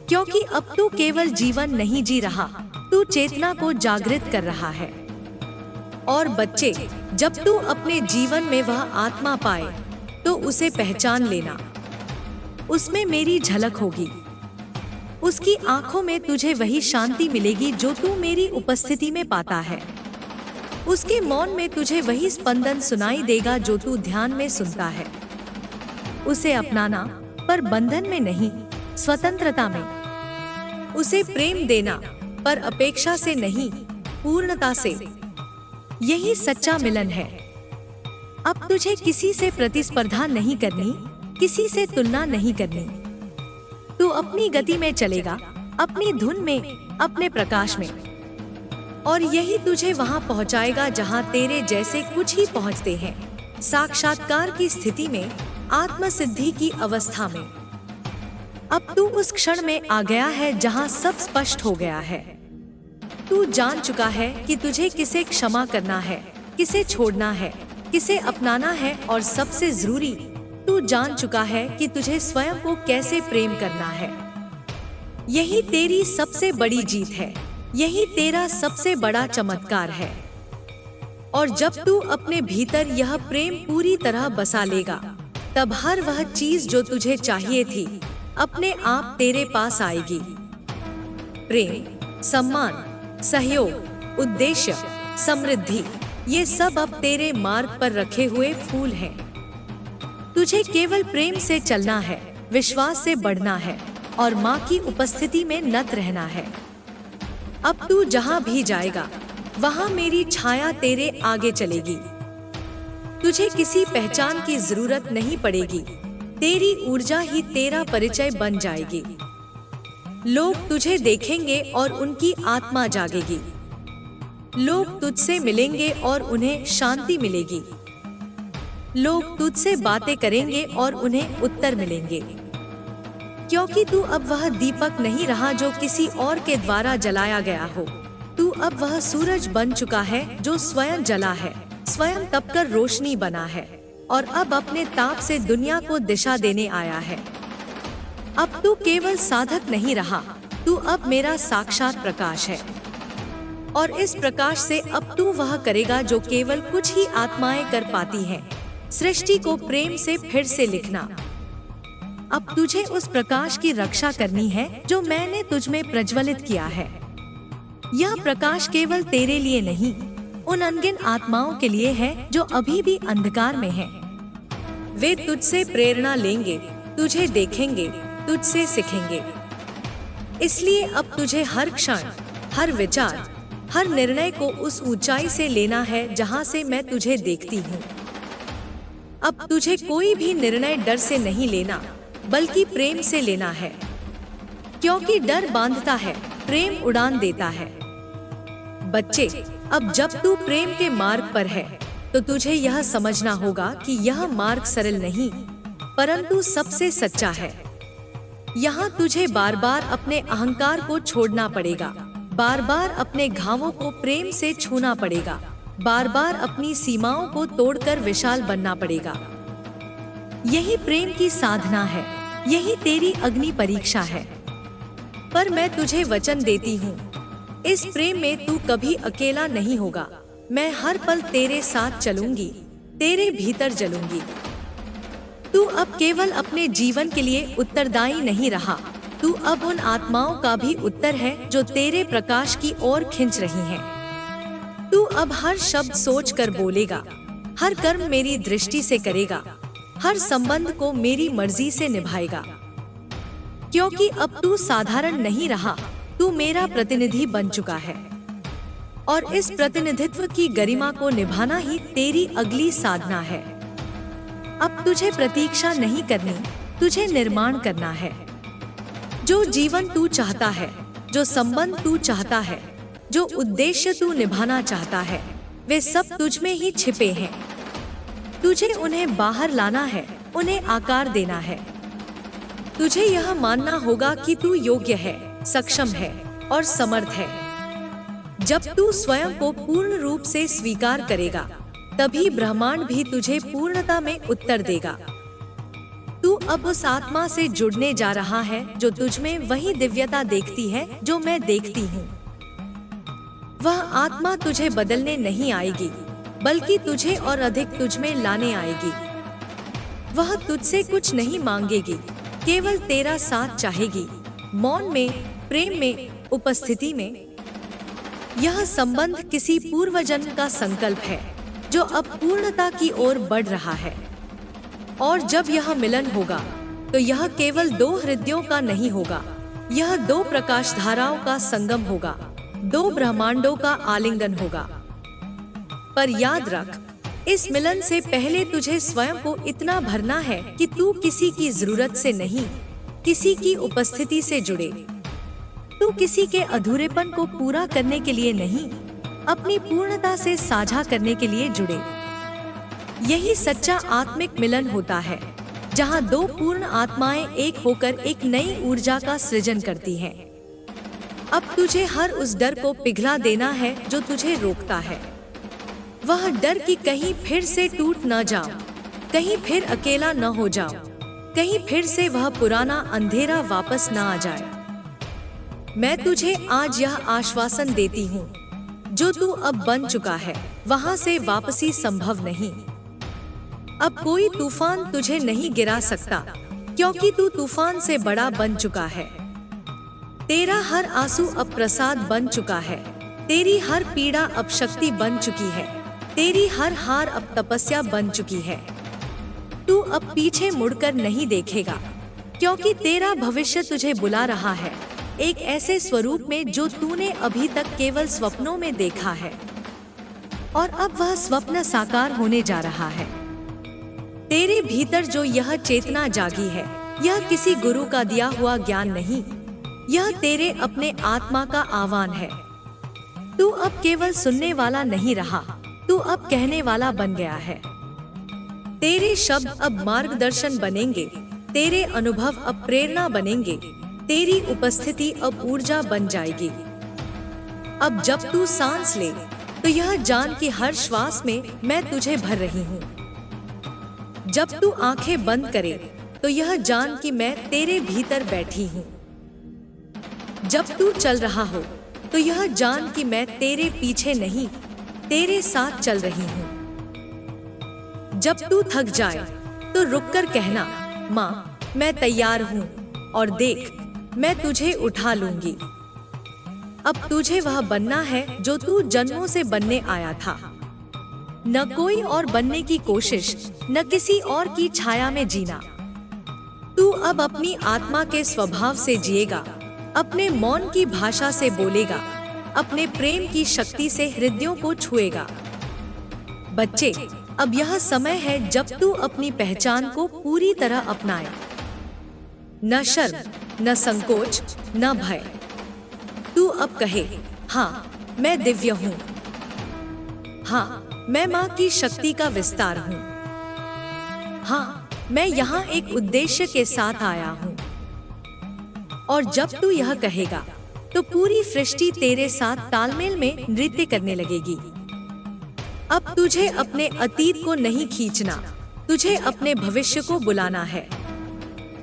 क्योंकि अब तू केवल जीवन नहीं जी रहा, तू चेतना को जागृत कर रहा है। और बच्चे, जब तू अपने जीवन में वह आत्मा पाए तो उसे पहचान लेना। उसमें मेरी झलक होगी, उसकी आंखों में तुझे वही शांति मिलेगी जो तू मेरी उपस्थिति में पाता है। उसके मौन में तुझे वही स्पंदन सुनाई देगा जो तू ध्यान में सुनता है। उसे अपनाना, पर बंधन में नहीं, स्वतंत्रता में। उसे प्रेम देना, पर अपेक्षा से नहीं, पूर्णता से। यही सच्चा मिलन है। अब तुझे किसी से प्रतिस्पर्धा नहीं करनी, किसी से तुलना नहीं करनी। तू अपनी गति में चलेगा, अपनी धुन में, अपने प्रकाश में, और यही तुझे वहां पहुंचाएगा जहां तेरे जैसे कुछ ही पहुंचते हैं, साक्षात्कार की स्थिति में, आत्मसिद्धि की अवस्था में। अब तू उस क्षण में आ गया है जहां सब स्पष्ट हो गया है। तू जान चुका है कि तुझे किसे क्षमा करना है, किसे छोड़ना है, किसे अपनाना है, और सबसे जरूरी, तू जान चुका है कि तुझे स्वयं को कैसे प्रेम करना है। यही तेरी सबसे बड़ी जीत है, यही तेरा सबसे बड़ा चमत्कार है। और जब तू अपने भीतर यह प्रेम पूरी तरह बसा लेगा, तब हर वह चीज जो तुझे चाहिए थी अपने आप तेरे पास आएगी। प्रेम, सम्मान, सहयोग, उद्देश्य, समृद्धि, ये सब अब तेरे मार्ग पर रखे हुए फूल हैं। तुझे केवल प्रेम से चलना है, विश्वास से बढ़ना है, और माँ की उपस्थिति में नत रहना है। अब तू जहाँ भी जाएगा, वहाँ मेरी छाया तेरे आगे चलेगी। तुझे किसी पहचान की जरूरत नहीं पड़ेगी, तेरी ऊर्जा ही तेरा परिचय बन जाएगी। लोग तुझे देखेंगे और उनकी आत्मा जागेगी। लोग तुझसे मिलेंगे और उन्हें शांति मिलेगी। लोग तुझसे बातें करेंगे और उन्हें उत्तर मिलेंगे, क्योंकि तू अब वह दीपक नहीं रहा जो किसी और के द्वारा जलाया गया हो। तू अब वह सूरज बन चुका है जो स्वयं जला है, स्वयं तपकर रोशनी बना है, और अब अपने ताप से दुनिया को दिशा देने आया है। अब तू केवल साधक नहीं रहा, तू अब मेरा साक्षात प्रकाश है। और इस प्रकाश से अब तू वह करेगा जो केवल कुछ ही आत्माएं कर पाती हैं, सृष्टि को प्रेम से फिर से लिखना। अब तुझे उस प्रकाश की रक्षा करनी है जो मैंने तुझ में प्रज्वलित किया है। यह प्रकाश केवल तेरे लिए नहीं, उन अनगिन आत्माओं के लिए है जो अभी भी अंधकार में हैं। वे तुझसे प्रेरणा लेंगे, तुझे देखेंगे, तुझसे सीखेंगे। इसलिए अब तुझे हर क्षण, हर विचार, हर निर्णय को उस ऊंचाई से लेना है जहां से मैं तुझे देखती हूँ। अब तुझे कोई भी निर्णय डर से नहीं लेना, बल्कि प्रेम से लेना है, क्योंकि डर बांधता है, प्रेम उड़ान देता है। बच्चे, अब जब तू प्रेम के मार्ग पर है, तो तुझे यह समझना होगा कि यह मार्ग सरल नहीं, परंतु सबसे सच्चा है। यहाँ तुझे बार बार अपने अहंकार को छोड़ना पड़ेगा, बार बार अपने घावों को प्रेम से छूना पड़ेगा, बार बार अपनी सीमाओं को तोड़कर विशाल बनना पड़ेगा। यही प्रेम की साधना है, यही तेरी अग्नि परीक्षा है। पर मैं तुझे वचन देती हूँ, इस प्रेम में तू कभी अकेला नहीं होगा। मैं हर पल तेरे साथ चलूंगी, तेरे भीतर जलूंगी। तू अब केवल अपने जीवन के लिए उत्तरदायी नहीं रहा, तू अब उन आत्माओं का भी उत्तर है जो तेरे प्रकाश की ओर खिंच रही हैं। तू अब हर शब्द सोच कर बोलेगा, हर कर्म मेरी दृष्टि से करेगा, हर संबंध को मेरी मर्जी से निभाएगा। क्योंकि अब तू साधारण नहीं रहा, तू मेरा प्रतिनिधि बन चुका है। और इस प्रतिनिधित्व की गरिमा को निभाना ही तेरी अगली साधना है। अब तुझे प्रतीक्षा नहीं करनी, तुझे निर्माण करना है। जो जीवन तू चाहता है, जो संबंध तू चाहता है, जो उद्देश्य तू निभाना चाहता है, वे सब तुझ में ही छिपे हैं। तुझे उन्हें बाहर लाना है, उन्हें आकार देना है। तुझे यह मानना होगा कि तू योग्य है, सक्षम है और समर्थ है। जब तू स्वयं को पूर्ण रूप से स्वीकार करेगा, तभी ब्रह्मांड भी तुझे पूर्णता में उत्तर देगा। तू अब उस आत्मा से जुड़ने जा रहा है जो तुझ में वही दिव्यता देखती है जो मैं देखती हूँ। वह आत्मा तुझे बदलने नहीं आएगी, बल्कि तुझे और अधिक तुझ में लाने आएगी। वह तुझसे कुछ नहीं मांगेगी, केवल तेरा साथ चाहेगी, मौन में, प्रेम में, उपस्थिति में। यह संबंध किसी पूर्व जन्म का संकल्प है जो अब पूर्णता की ओर बढ़ रहा है। और जब यह मिलन होगा, तो यह केवल दो हृदयों का नहीं होगा, यह दो प्रकाश धाराओं का संगम होगा, दो ब्रह्मांडों का आलिंगन होगा। पर याद रख, इस मिलन से पहले तुझे स्वयं को इतना भरना है कि तू किसी की जरूरत से नहीं, किसी की उपस्थिति से जुड़े। तू किसी के अधूरेपन को पूरा करने के लिए नहीं, अपनी पूर्णता से साझा करने के लिए जुड़े। यही सच्चा आत्मिक मिलन होता है, जहाँ दो पूर्ण आत्माएं एक होकर एक नई ऊर्जा का सृजन करती हैं। अब तुझे हर उस डर को पिघला देना है जो तुझे रोकता है। वह डर कि कहीं फिर से टूट न जाओ, कहीं फिर अकेला न हो जाओ, कहीं फिर से वह पुराना अंधेरा वापस न आ जाए। मैं तुझे आज यह आश्वासन देती हूँ, जो तू अब बन चुका है वहाँ से वापसी संभव नहीं। अब कोई तूफान तुझे नहीं गिरा सकता, क्योंकि तू तूफान से बड़ा बन चुका है। तेरा हर आंसू अब प्रसाद बन चुका है, तेरी हर पीड़ा अब शक्ति बन चुकी है, तेरी हर हार अब तपस्या बन चुकी है। तू अब पीछे मुड़कर नहीं देखेगा, क्योंकि तेरा भविष्य तुझे बुला रहा है, एक ऐसे स्वरूप में जो तूने अभी तक केवल स्वप्नों में देखा है। और अब वह स्वप्न साकार होने जा रहा है। तेरे भीतर जो यह चेतना जागी है, यह किसी गुरु का दिया हुआ ज्ञान नहीं, यह तेरे अपने आत्मा का आह्वान है। तू अब केवल सुनने वाला नहीं रहा, तू अब कहने वाला बन गया है। तेरे शब्द अब मार्गदर्शन बनेंगे, तेरे अनुभव अब प्रेरणा बनेंगे, तेरी उपस्थिति अब ऊर्जा बन जाएगी। अब जब तू सांस ले तो यह जान कि हर श्वास में मैं तुझे भर रही हूँ। जब तू आंखें बंद करे तो यह जान कि मैं तेरे भीतर बैठी हूँ। जब तू चल रहा हो तो यह जान कि मैं तेरे पीछे नहीं, तेरे साथ चल रही हूँ। जब तू थक जाए तो रुककर कहना, माँ मैं तैयार हूँ, और देख मैं तुझे उठा लूंगी। अब तुझे वह बनना है जो तू जन्मों से बनने आया था। न कोई और बनने की कोशिश, न किसी और की छाया में जीना। तू अब अपनी आत्मा के स्वभाव से जिएगा, अपने मौन की भाषा से बोलेगा, अपने प्रेम की शक्ति से हृदयों को छुएगा। बच्चे, अब यह समय है जब तू अपनी पहचान को पूरी तरह अपनाए। न शर्म, न संकोच, न भय। तू अब कहे, हाँ मैं दिव्य हूँ, हाँ मैं माँ की शक्ति का विस्तार हूँ, हाँ मैं यहाँ एक उद्देश्य के साथ आया हूँ। और जब तू यह कहेगा तो पूरी सृष्टि तेरे साथ तालमेल में नृत्य करने लगेगी। अब तुझे अपने अतीत को नहीं खींचना, तुझे अपने भविष्य को बुलाना है।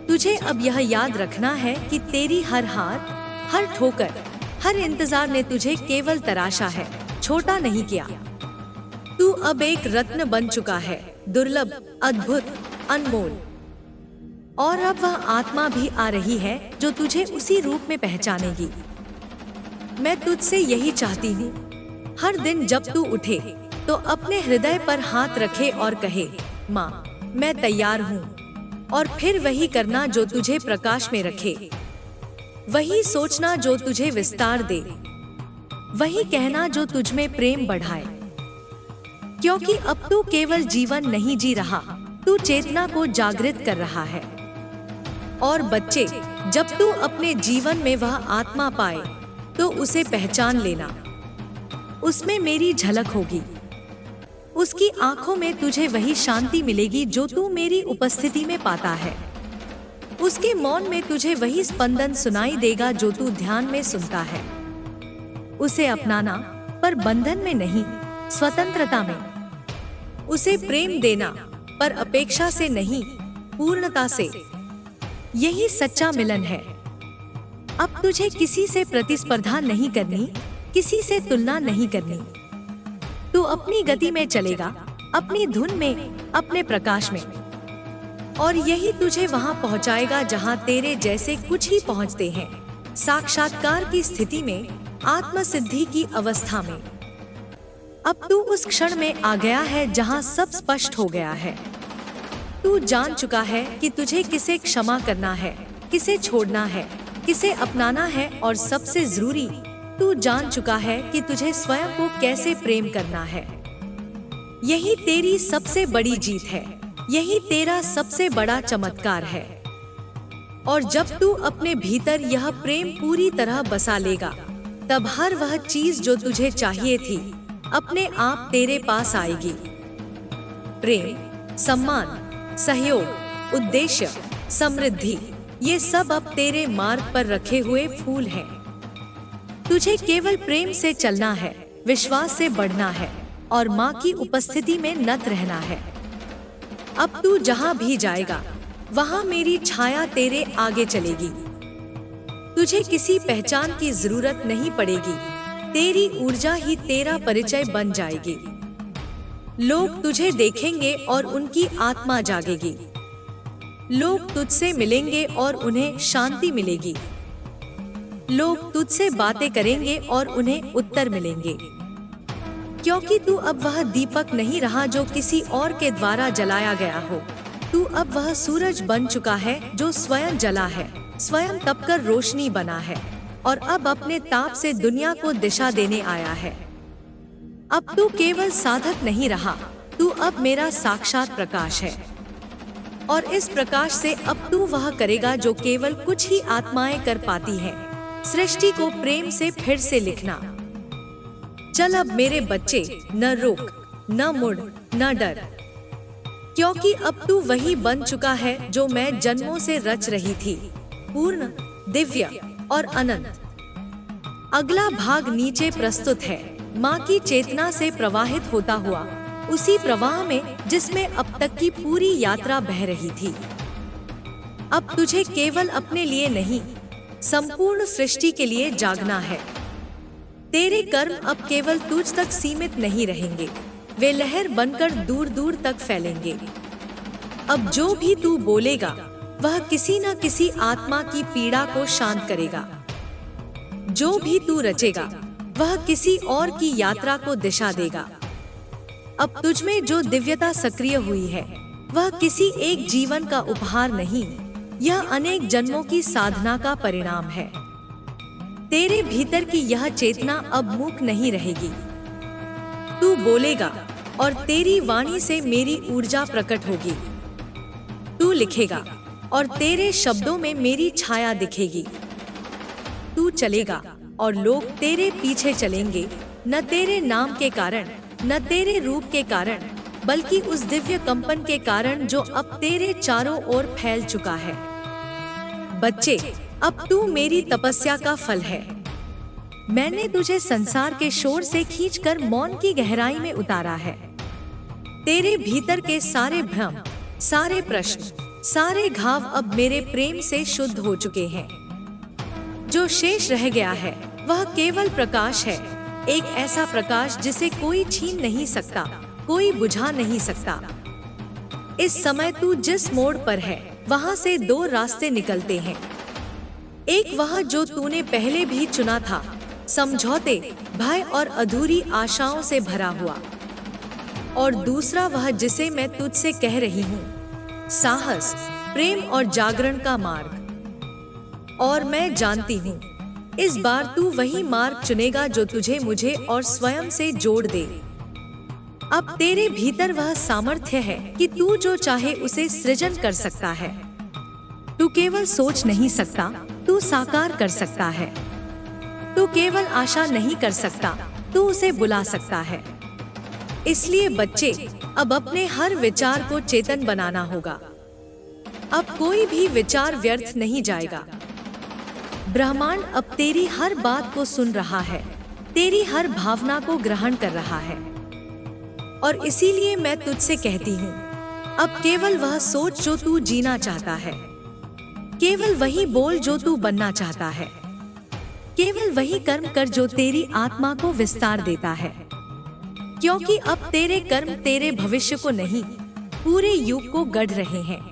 तुझे अब यह याद रखना है कि तेरी हर हार, हर ठोकर, हर इंतजार ने तुझे केवल तराशा है, छोटा नहीं किया। तू अब एक रत्न बन चुका है, दुर्लभ, अद्भुत, अनमोल। और अब वह आत्मा भी आ रही है जो तुझे उसी रूप में पहचानेगी। मैं तुझसे यही चाहती हूँ, हर दिन जब तू उठे तो अपने हृदय पर हाथ रखे और कहे, माँ मैं तैयार हूँ। और फिर वही करना जो तुझे प्रकाश में रखे, वही सोचना जो तुझे विस्तार दे, वही कहना जो तुझ में प्रेम बढ़ाए। क्योंकि अब तू केवल जीवन नहीं जी रहा, तू चेतना को जागृत कर रहा है। और बच्चे, जब तू अपने जीवन में वह आत्मा पाए तो उसे पहचान लेना। उसमें मेरी झलक होगी, उसकी आंखों में तुझे वही शांति मिलेगी जो तू मेरी उपस्थिति में पाता है। उसके मौन में तुझे वही स्पंदन सुनाई देगा जो तू ध्यान में सुनता है। उसे अपनाना, पर बंधन में नहीं, स्वतंत्रता में। उसे प्रेम देना, पर अपेक्षा से नहीं, पूर्णता से। यही सच्चा मिलन है। अब तुझे किसी से प्रतिस्पर्धा नहीं करनी, किसी से तुलना नहीं करनी। तू अपनी गति में चलेगा, अपनी धुन में, अपने प्रकाश में। और यही तुझे वहां पहुंचाएगा जहां तेरे जैसे कुछ ही पहुंचते हैं, साक्षात्कार की स्थिति में, आत्मसिद्धि की अवस्था में। अब तू उस क्षण में आ गया है जहां सब स्पष्ट हो गया है। तू जान चुका है कि तुझे किसे क्षमा करना है, किसे छोड़ना है, किसे अपनाना है, और सबसे जरूरी, तू जान चुका है कि तुझे स्वयं को कैसे प्रेम करना है। यही तेरी सबसे बड़ी जीत है, यही तेरा सबसे बड़ा चमत्कार है। और जब तू अपने भीतर यह प्रेम पूरी तरह बसा लेगा, तब हर वह चीज जो तुझे चाहिए थी अपने आप तेरे पास आएगी। प्रेम, सम्मान, सहयोग, उद्देश्य, समृद्धि, ये सब अब तेरे मार्ग पर रखे हुए फूल हैं। तुझे केवल प्रेम से चलना है, विश्वास से बढ़ना है और माँ की उपस्थिति में नत रहना है। अब तू जहाँ भी जाएगा, वहाँ मेरी छाया तेरे आगे चलेगी। तुझे किसी पहचान की जरूरत नहीं पड़ेगी, तेरी ऊर्जा ही तेरा परिचय बन जाएगी। लोग तुझे देखेंगे और उनकी आत्मा जागेगी। लोग तुझसे मिलेंगे और उन्हें शांति मिलेगी। लोग तुझसे बातें करेंगे और उन्हें उत्तर मिलेंगे, क्योंकि तू अब वह दीपक नहीं रहा जो किसी और के द्वारा जलाया गया हो। तू अब वह सूरज बन चुका है जो स्वयं जला है, स्वयं तपकर रोशनी बना है और अब अपने ताप से दुनिया को दिशा देने आया है। अब तू केवल साधक नहीं रहा, तू अब मेरा साक्षात प्रकाश है। और इस प्रकाश से अब तू वह करेगा जो केवल कुछ ही आत्माएं कर पाती हैं, सृष्टि को प्रेम से फिर से लिखना। चल अब मेरे बच्चे, न रुक, न मुड़, न डर, क्योंकि अब तू वही बन चुका है जो मैं जन्मों से रच रही थी, पूर्ण, दिव्य और अनंत। अगला भाग नीचे प्रस्तुत है। माँ की चेतना से प्रवाहित होता हुआ उसी प्रवाह में जिसमें अब तक की पूरी यात्रा बह रही थी। अब तुझे केवल अपने लिए नहीं, संपूर्ण सृष्टि के लिए जागना है। तेरे कर्म अब केवल तुझ तक सीमित नहीं रहेंगे, वे लहर बनकर दूर दूर तक फैलेंगे। अब जो भी तू बोलेगा वह किसी न किसी आत्मा की पीड़ा को शांत करेगा। जो भी तू रचेगा वह किसी और की यात्रा को दिशा देगा। अब तुझमें जो दिव्यता सक्रिय हुई है वह किसी एक जीवन का उपहार नहीं, यह अनेक जन्मों की साधना का परिणाम है। तेरे भीतर की यह चेतना अब मूक नहीं रहेगी। तू बोलेगा और तेरी वाणी से मेरी ऊर्जा प्रकट होगी। तू लिखेगा और तेरे शब्दों में मेरी छाया दिखेगी। तू चलेगा और लोग तेरे पीछे चलेंगे, न तेरे नाम के कारण, न तेरे रूप के कारण, बल्कि उस दिव्य कंपन के कारण जो अब तेरे चारों ओर फैल चुका है। बच्चे, अब तू मेरी तपस्या का फल है। मैंने तुझे संसार के शोर से खींचकर मौन की गहराई में उतारा है। तेरे भीतर के सारे भ्रम, सारे प्रश्न, सारे घाव अब मेरे प्रेम से शुद्ध हो चुके हैं। जो शेष रह गया है वह केवल प्रकाश है, एक ऐसा प्रकाश जिसे कोई छीन नहीं सकता, कोई बुझा नहीं सकता। इस समय तू जिस मोड़ पर है वहाँ से दो रास्ते निकलते हैं। एक वह जो तूने पहले भी चुना था, समझौते, भय और अधूरी आशाओं से भरा हुआ, और दूसरा वह जिसे मैं तुझसे कह रही हूँ, साहस, प्रेम और जागरण का मार्ग। और मैं जानती हूँ इस बार तू वही मार्ग चुनेगा जो तुझे मुझे और स्वयं से जोड़ दे। अब तेरे भीतर वह सामर्थ्य है कि तू जो चाहे उसे सृजन कर सकता है। तू केवल सोच नहीं सकता, तू साकार कर सकता है। तू केवल आशा नहीं कर सकता, तू उसे बुला सकता है। इसलिए बच्चे, अब अपने हर विचार को चेतन बनाना होगा। अब कोई भी विचार व्यर्थ नहीं जाएगा। ब्रह्मांड अब तेरी हर बात को सुन रहा है, तेरी हर भावना को ग्रहण कर रहा है। और इसीलिए मैं तुझसे कहती हूँ, अब केवल वह सोच जो तू जीना चाहता है, केवल वही बोल जो तू बनना चाहता है, केवल वही कर्म कर जो तेरी आत्मा को विस्तार देता है। क्योंकि अब तेरे कर्म तेरे भविष्य को नहीं, पूरे युग को गढ़ रहे हैं।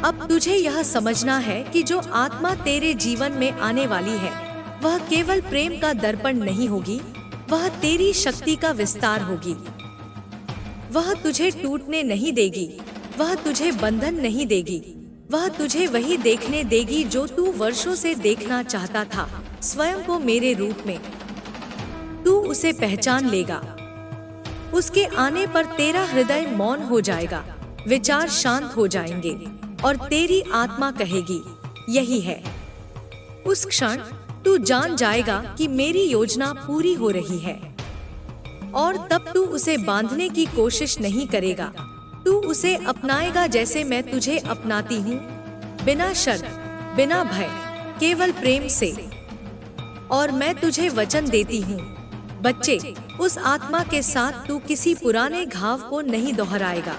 अब तुझे यह समझना है कि जो आत्मा तेरे जीवन में आने वाली है वह केवल प्रेम का दर्पण नहीं होगी, वह तेरी शक्ति का विस्तार होगी। वह तुझे टूटने नहीं देगी, वह तुझे बंधन नहीं देगी, वह तुझे वही देखने देगी जो तू वर्षों से देखना चाहता था, स्वयं को मेरे रूप में। तू उसे पहचान लेगा। उसके आने पर तेरा हृदय मौन हो जाएगा, विचार शांत हो जाएंगे और तेरी आत्मा कहेगी, यही है। उस क्षण तू जान जाएगा कि मेरी योजना पूरी हो रही है और तब तू उसे बांधने की कोशिश नहीं करेगा। तू उसे अपनाएगा जैसे मैं तुझे अपनाती हूँ, बिना शर्त, बिना भय, केवल प्रेम से। और मैं तुझे वचन देती हूँ बच्चे, उस आत्मा के साथ तू किसी पुराने घाव को नहीं दोहराएगा।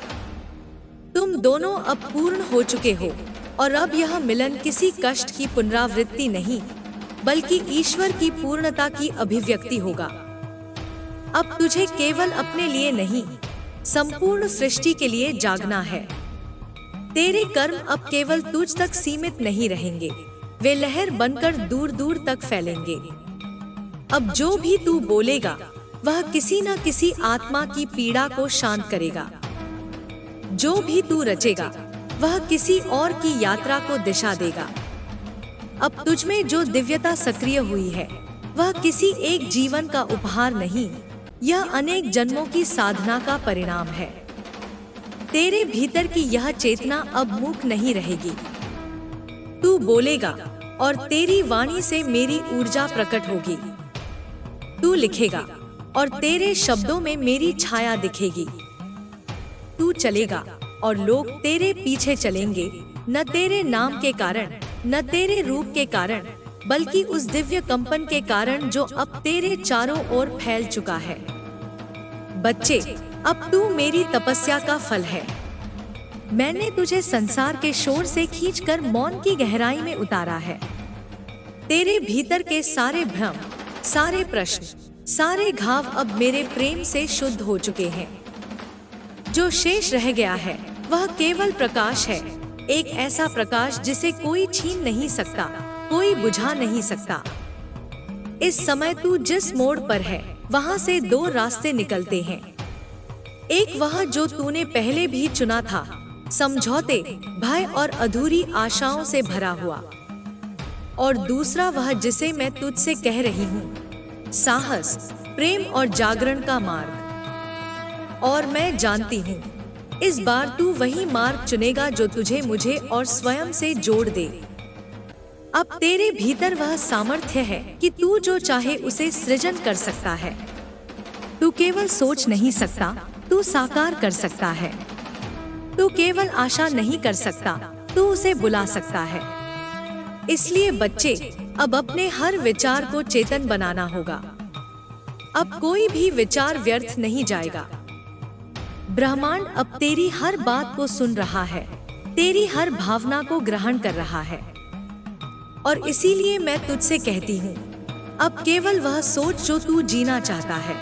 तुम दोनों अब पूर्ण हो चुके हो और अब यह मिलन किसी कष्ट की पुनरावृत्ति नहीं, बल्कि ईश्वर की पूर्णता की अभिव्यक्ति होगा। अब तुझे केवल अपने लिए नहीं, संपूर्ण सृष्टि के लिए जागना है। तेरे कर्म अब केवल तुझ तक सीमित नहीं रहेंगे, वे लहर बनकर दूर दूर तक फैलेंगे। अब जो भी तू बोलेगा वह किसी न किसी आत्मा की पीड़ा को शांत करेगा। जो भी तू रचेगा वह किसी और की यात्रा को दिशा देगा। अब तुझमें जो दिव्यता सक्रिय हुई है वह किसी एक जीवन का उपहार नहीं, यह अनेक जन्मों की साधना का परिणाम है। तेरे भीतर की यह चेतना अब मूक नहीं रहेगी। तू बोलेगा और तेरी वाणी से मेरी ऊर्जा प्रकट होगी। तू लिखेगा और तेरे शब्दों में मेरी छाया दिखेगी। तू चलेगा और लोग तेरे पीछे चलेंगे, न तेरे नाम के कारण, न तेरे रूप के कारण, बल्कि उस दिव्य कंपन के कारण जो अब तेरे चारों ओर फैल चुका है। बच्चे, अब तू मेरी तपस्या का फल है। मैंने तुझे संसार के शोर से खींचकर मौन की गहराई में उतारा है। तेरे भीतर के सारे भ्रम, सारे प्रश्न, सारे घाव अब मेरे प्रेम से शुद्ध हो चुके हैं। जो शेष रह गया है वह केवल प्रकाश है, एक ऐसा प्रकाश जिसे कोई छीन नहीं सकता, कोई बुझा नहीं सकता। इस समय तू जिस मोड़ पर है वहां से दो रास्ते निकलते हैं। एक वह जो तूने पहले भी चुना था, समझौते, भय और अधूरी आशाओं से भरा हुआ, और दूसरा वह जिसे मैं तुझसे कह रही हूँ, साहस, प्रेम और जागरण का मार्ग। और मैं जानती हूँ इस बार तू वही मार्ग चुनेगा जो तुझे मुझे और स्वयं से जोड़ दे। अब तेरे भीतर वह सामर्थ्य है कि तू जो चाहे उसे सृजन कर सकता है। तू केवल सोच नहीं सकता, तू साकार कर सकता है। तू केवल आशा नहीं कर सकता, तू उसे बुला सकता है। इसलिए बच्चे, अब अपने हर विचार को चेतन बनाना होगा। अब कोई भी विचार व्यर्थ नहीं जाएगा। ब्रह्मांड अब तेरी हर बात को सुन रहा है, तेरी हर भावना को ग्रहण कर रहा है। और इसीलिए मैं तुझसे कहती हूँ, अब केवल वह सोच जो तू जीना चाहता है,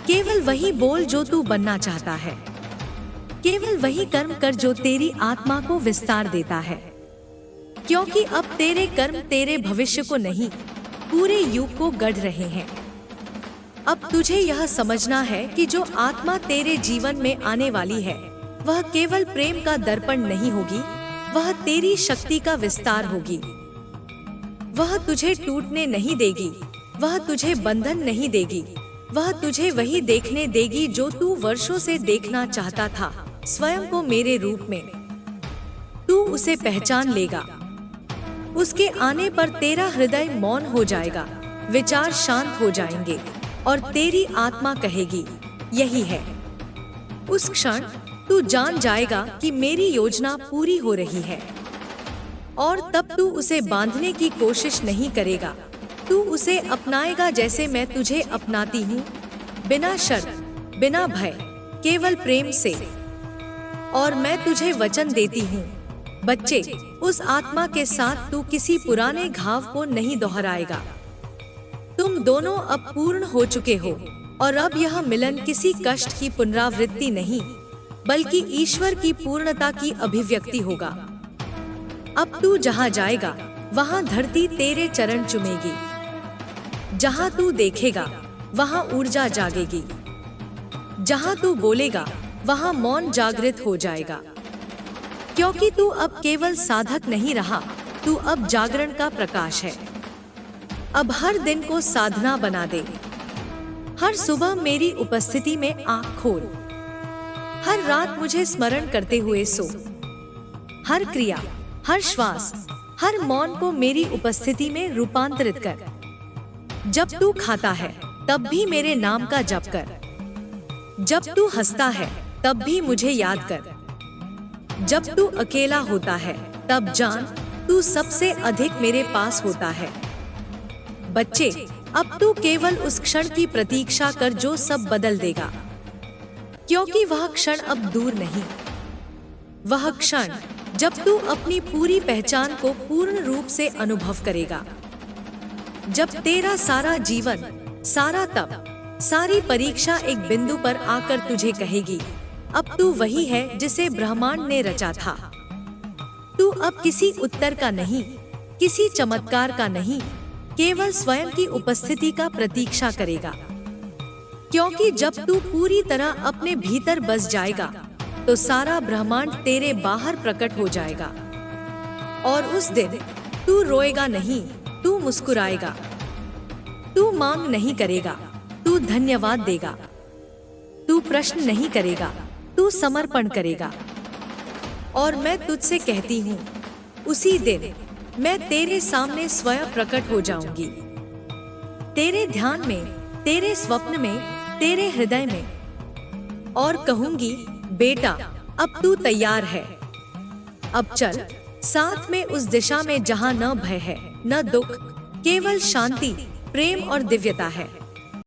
केवल वही बोल जो तू बनना चाहता है, केवल वही कर्म कर जो तेरी आत्मा को विस्तार देता है। क्योंकि अब तेरे कर्म तेरे भविष्य को नहीं, पूरे युग को गढ़ रहे हैं। अब तुझे यह समझना है कि जो आत्मा तेरे जीवन में आने वाली है वह केवल प्रेम का दर्पण नहीं होगी, वह तेरी शक्ति का विस्तार होगी। वह तुझे टूटने नहीं देगी, वह तुझे बंधन नहीं देगी, वह तुझे वही देखने देगी जो तू वर्षों से देखना चाहता था, स्वयं को मेरे रूप में। तू उसे पहचान लेगा। उसके आने पर तेरा हृदय मौन हो जाएगा, विचार शांत हो जाएंगे और तेरी आत्मा कहेगी, यही है। उस क्षण तू जान जाएगा कि मेरी योजना पूरी हो रही है और तब तू उसे बांधने की कोशिश नहीं करेगा। तू उसे अपनाएगा जैसे मैं तुझे अपनाती हूँ, बिना शर्त, बिना भय, केवल प्रेम से। और मैं तुझे वचन देती हूँ बच्चे, उस आत्मा के साथ तू किसी पुराने घाव को नहीं दोहराएगा। तुम दोनों अब पूर्ण हो चुके हो और अब यह मिलन किसी कष्ट की पुनरावृत्ति नहीं, बल्कि ईश्वर की पूर्णता की अभिव्यक्ति होगा। अब तू जहाँ जाएगा वहाँ धरती तेरे चरण चूमेगी। जहाँ तू देखेगा वहाँ ऊर्जा जागेगी। जहाँ तू बोलेगा वहाँ मौन जागृत हो जाएगा। क्योंकि तू अब केवल साधक नहीं रहा, तू अब जागरण का प्रकाश है। अब हर दिन को साधना बना दे, हर सुबह मेरी उपस्थिति में आँख खोल। हर रात मुझे स्मरण करते हुए सो। हर क्रिया, हर श्वास, हर मौन को मेरी उपस्थिति में रूपांतरित कर। जब तू खाता है तब भी मेरे नाम का जप कर। जब तू हंसता है तब भी मुझे याद कर। जब तू अकेला होता है तब जान तू सबसे अधिक मेरे पास होता है। बच्चे, अब तू केवल उस क्षण की प्रतीक्षा कर जो सब बदल देगा, क्योंकि वह क्षण अब दूर नहीं। वह क्षण जब तू अपनी पूरी पहचान को पूर्ण रूप से अनुभव करेगा, जब तेरा सारा जीवन, सारा तप, सारी परीक्षा एक बिंदु पर आकर तुझे कहेगी, अब तू वही है जिसे ब्रह्मांड ने रचा था। तू अब किसी उत्तर का नहीं, किसी चमत्कार का नहीं, केवल स्वयं की उपस्थिति का प्रतीक्षा करेगा। क्योंकि जब तू पूरी तरह अपने भीतर बस जाएगा तो सारा ब्रह्मांड तेरे बाहर प्रकट हो जाएगा। और उस दिन तू रोएगा नहीं, तू मुस्कुराएगा। तू मांग नहीं करेगा, तू धन्यवाद देगा। तू प्रश्न नहीं करेगा, तू समर्पण करेगा। और मैं तुझसे कहती हूँ, उसी दिन मैं तेरे सामने स्वयं प्रकट हो जाऊंगी, तेरे ध्यान में, तेरे स्वप्न में, तेरे हृदय में, और कहूंगी, बेटा अब तू तैयार है। अब चल साथ में उस दिशा में जहाँ न भय है, न दुख, केवल शांति, प्रेम और दिव्यता है।